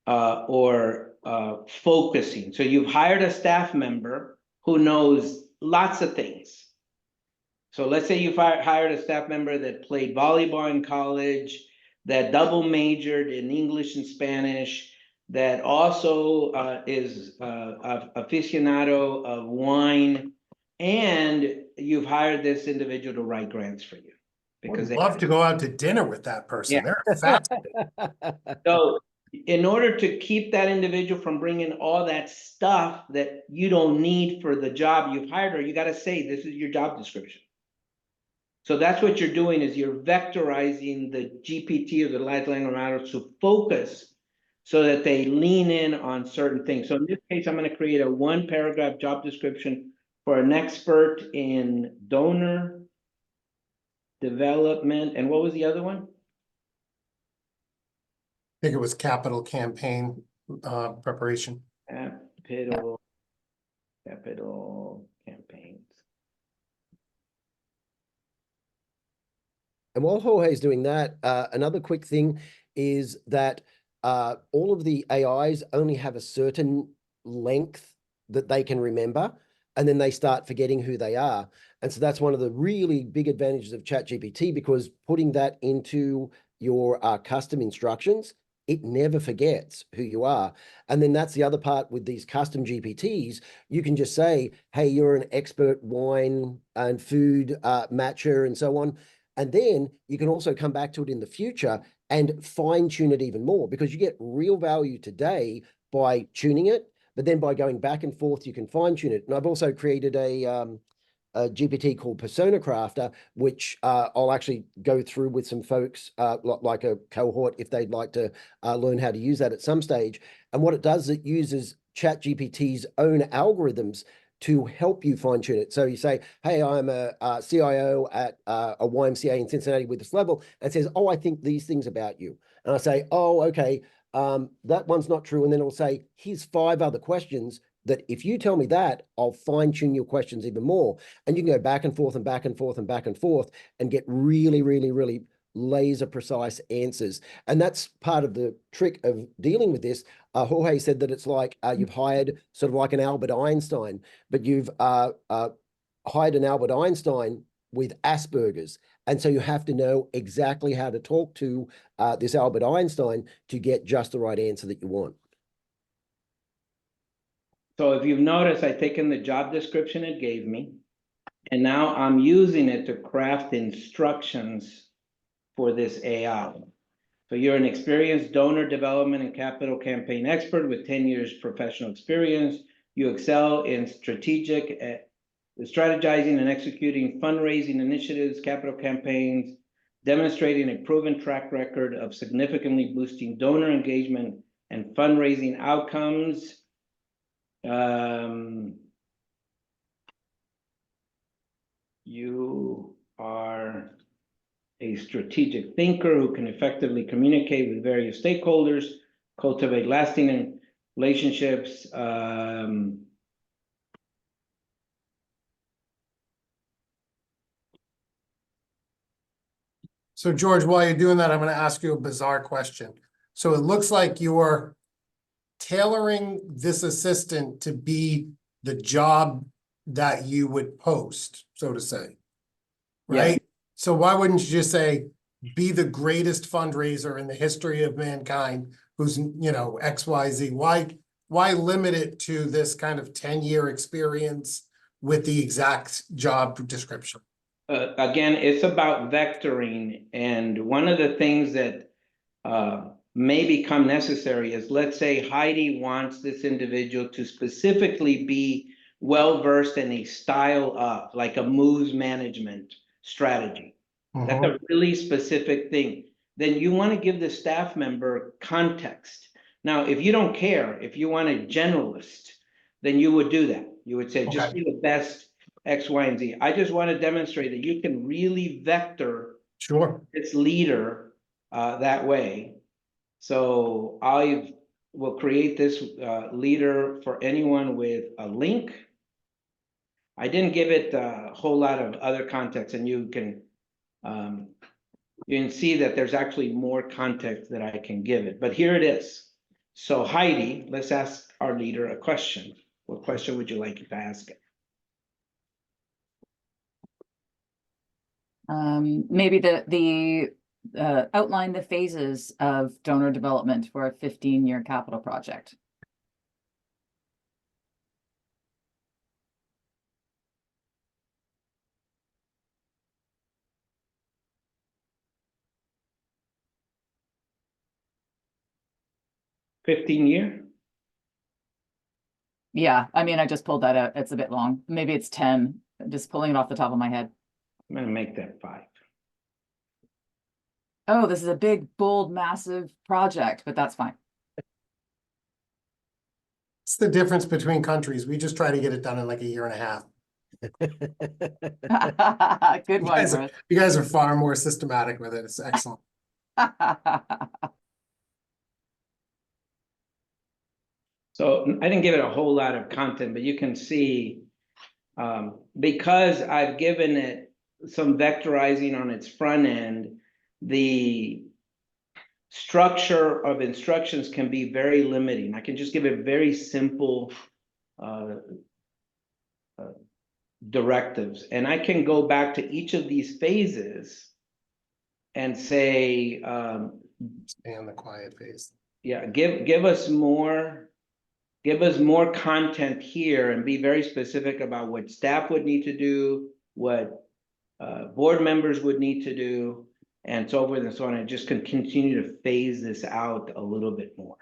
A: or focusing. So you've hired a staff member who knows lots of things. So let's say you've hired a staff member that played volleyball in college, that double majored in English and Spanish, that also is aficionado of wine, and you've hired this individual to write grants for you. Because
C: I'd love to go out to dinner with that person.
A: Yeah.
C: They're fascinating.
A: So in order to keep that individual from bringing all that stuff that you don't need for the job you've hired her, you got to say, this is your job description. So that's what you're doing, is you're vectorizing the GPT or the large language models to focus so that they lean in on certain things. So in this case, I'm going to create a 1 paragraph job description for an expert in donor development. And what was the other one?
C: think it was capital campaign preparation.
A: Capital campaigns.
E: And while Jorge is doing that, another quick thing is that all of the AIs only have a certain length that they can remember, and then they start forgetting who they are. And so that's one of the really big advantages of ChatGPT, because putting that into your custom instructions, it never forgets who you are. And then that's the other part with these custom GPTs. You can just say, hey, you're an expert wine and food matcher and so on. And then you can also come back to it in the future and fine tune it even more, because you get real value today by tuning it, but then by going back and forth, you can fine tune it. And I've also created a GPT called Persona Crafter, which I'll actually go through with some folks, like a cohort, if they'd like to learn how to use that at some stage. And what it does, it uses ChatGPT's own algorithms to help you fine tune it. So you say, hey, I'm a CIO at a YMCA in Cincinnati with this level, and it says, oh, I think these things about you. And I say, oh, okay, that one's not true. And then it'll say, here's 5 other questions that if you tell me that, I'll fine tune your questions even more. And you can go back and forth and back and forth and back and forth and get really, really, really laser precise answers. And that's part of the trick of dealing with this. Jorge said that it's like you've hired sort of like an Albert Einstein, but you've hired an Albert Einstein with Asperger's. And so you have to know exactly how to talk to this Albert Einstein to get just the right answer that you want.
A: So if you've noticed, I've taken the job description it gave me, and now I'm using it to craft instructions for this AI. So you're an experienced donor development and capital campaign expert with 10 years professional experience. You excel in strategizing and executing fundraising initiatives, capital campaigns, demonstrating a proven track record of significantly boosting donor engagement and fundraising outcomes. You are a strategic thinker who can effectively communicate with various stakeholders, cultivate lasting relationships.
C: So George, while you're doing that, I'm going to ask you a bizarre question. So it looks like you're tailoring this assistant to be the job that you would post, so to say, right?
A: Yeah.
C: So why wouldn't you just say, be the greatest fundraiser in the history of mankind, who's, you know, XYZ? Why limit it to this kind of 10-year experience with the exact job description?
A: Again, it's about vectoring. And one of the things that may become necessary is, let's say Heidi wants this individual to specifically be well-versed in a style of, like a moves management strategy. That's a really specific thing. Then you want to give the staff member context. Now, if you don't care, if you want a generalist, then you would do that. You would say, just be the best X, Y, and Z. I just want to demonstrate that you can really vector its leader that way. So I will create this leader for anyone with a link. I didn't give it a whole lot of other context, and you can see that there's actually more context that I can give it. But here it is. So Heidi, let's ask our leader a question. What question would you like to ask it?
D: Maybe the outline the phases of donor development for a 15-year capital project.
A: $15-year?
D: Yeah, I mean, I just pulled that out. It's a bit long. Maybe it's 10, just pulling it off the top of my head.
A: I'm going to make that 5.
D: Oh, this is a big, bold, massive project, but that's fine.
C: It's the difference between countries. We just try to get it done in like a year and a half.
D: Good one, Chris.
C: You guys are far more systematic with it. It's excellent.
A: So I didn't give it a whole lot of content, but you can see, because I've given it some vectorizing on its front end, the structure of instructions can be very limiting. I can just give it very simple directives, and I can go back to each of these phases and say,
C: Stay on the quiet phase.
A: yeah, give us more content here, and be very specific about what staff would need to do, what board members would need to do, and so forth and so on, and just continue to phase this out a little bit more.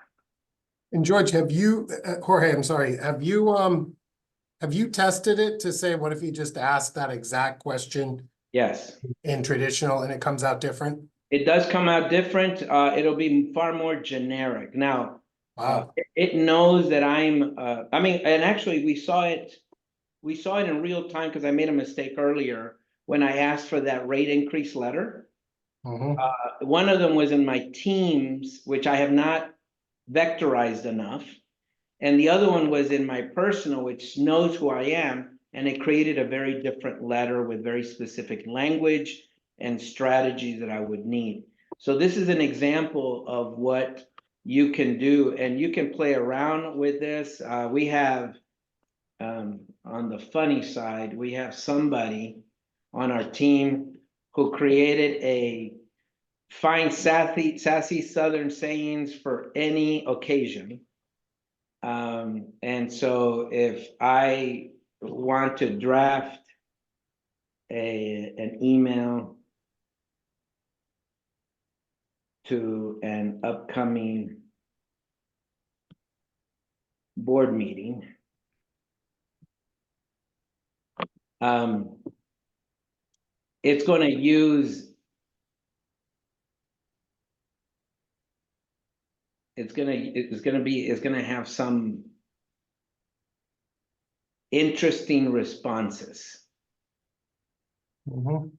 C: And George, have you, Jorge, I'm sorry, have you tested it to say, what if you just ask that exact question
A: Yes,
C: in traditional and it comes out different?
A: it does come out different. It'll be far more generic. Now,
C: Wow.
A: it knows that I'm, I mean, and actually we saw it in real time, because I made a mistake earlier when I asked for that rate increase letter.
C: Mhm.
A: One of them was in my Teams, which I have not vectorized enough. And the other one was in my personal, which knows who I am. And it created a very different letter with very specific language and strategies that I would need. So this is an example of what you can do, and you can play around with this. We have, on the funny side, we have somebody on our team who created a find sassy Southern sayings for any occasion. And so if I want to draft an email to an upcoming board meeting, it's going to use, it's going to have some interesting responses.
C: Mhm.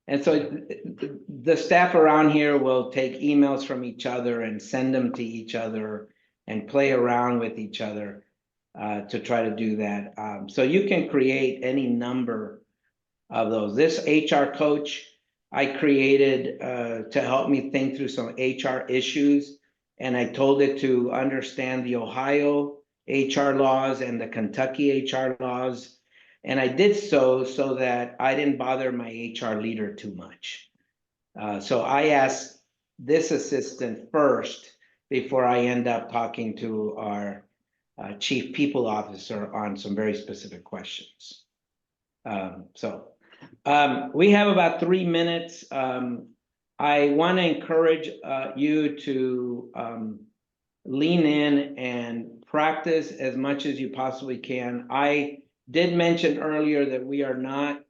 A: And so the staff around here will take emails from each other and send them to each other and play around with each other to try to do that. So you can create any number of those. This HR coach I created to help me think through some HR issues. And I told it to understand the Ohio HR laws and the Kentucky HR laws. And I did so that I didn't bother my HR leader too much. So I asked this assistant first before I end up talking to our chief people officer on some very specific questions. We have about 3 minutes. I want to encourage you to lean in and practice as much as you possibly can. I did mention earlier that we are not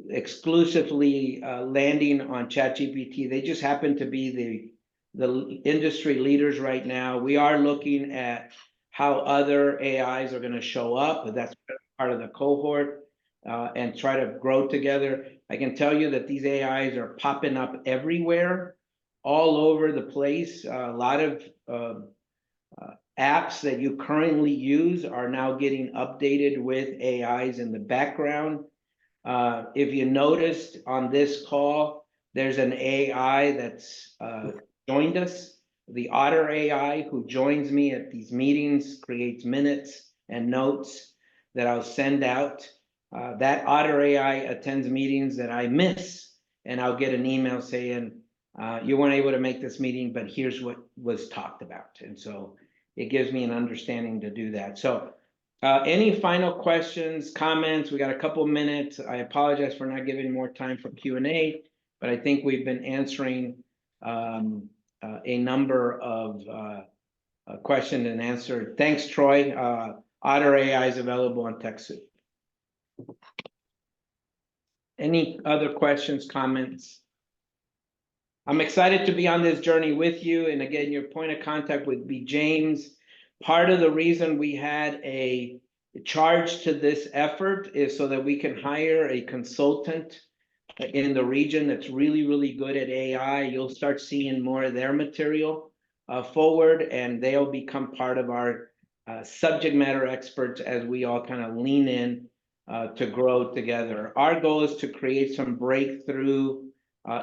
A: exclusively landing on ChatGPT. They just happen to be the industry leaders right now. We are looking at how other AIs are going to show up, but that's part of the cohort, and try to grow together. I can tell you that these AIs are popping up everywhere, all over the place. A lot of apps that you currently use are now getting updated with AIs in the background. If you noticed on this call, there's an AI that's joined us, the Otter AI, who joins me at these meetings, creates minutes and notes that I'll send out. That Otter AI attends meetings that I miss, and I'll get an email saying, you weren't able to make this meeting, but here's what was talked about. And so it gives me an understanding to do that. So any final questions, comments? We got a couple minutes. I apologize for not giving more time for Q&A, but I think we've been answering a number of questions and answered. Thanks, Troy. Otter AI is available on TechSoup. Any other questions, comments? I'm excited to be on this journey with you. And again, your point of contact would be James. Part of the reason we had a charge to this effort is so that we can hire a consultant in the region that's really, really good at AI. You'll start seeing more of their material forward, and they'll become part of our subject matter experts as we all kind of lean in to grow together. Our goal is to create some breakthrough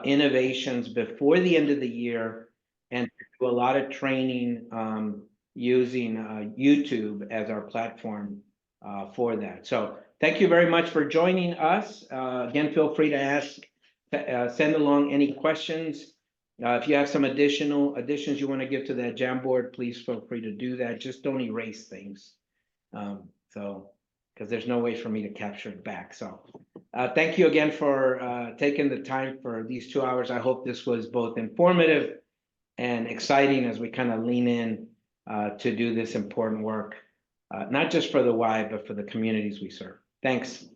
A: innovations before the end of the year, and do a lot of training using YouTube as our platform for that. So thank you very much for joining us. Again, feel free to ask, send along any questions. If you have some additions you want to give to that Jamboard, please feel free to do that. Just don't erase things. Because there's no way for me to capture it back. So thank you again for taking the time for these 2 hours. I hope this was both informative and exciting as we kind of lean in to do this important work, not just for the Y, but for the communities we serve. Thanks.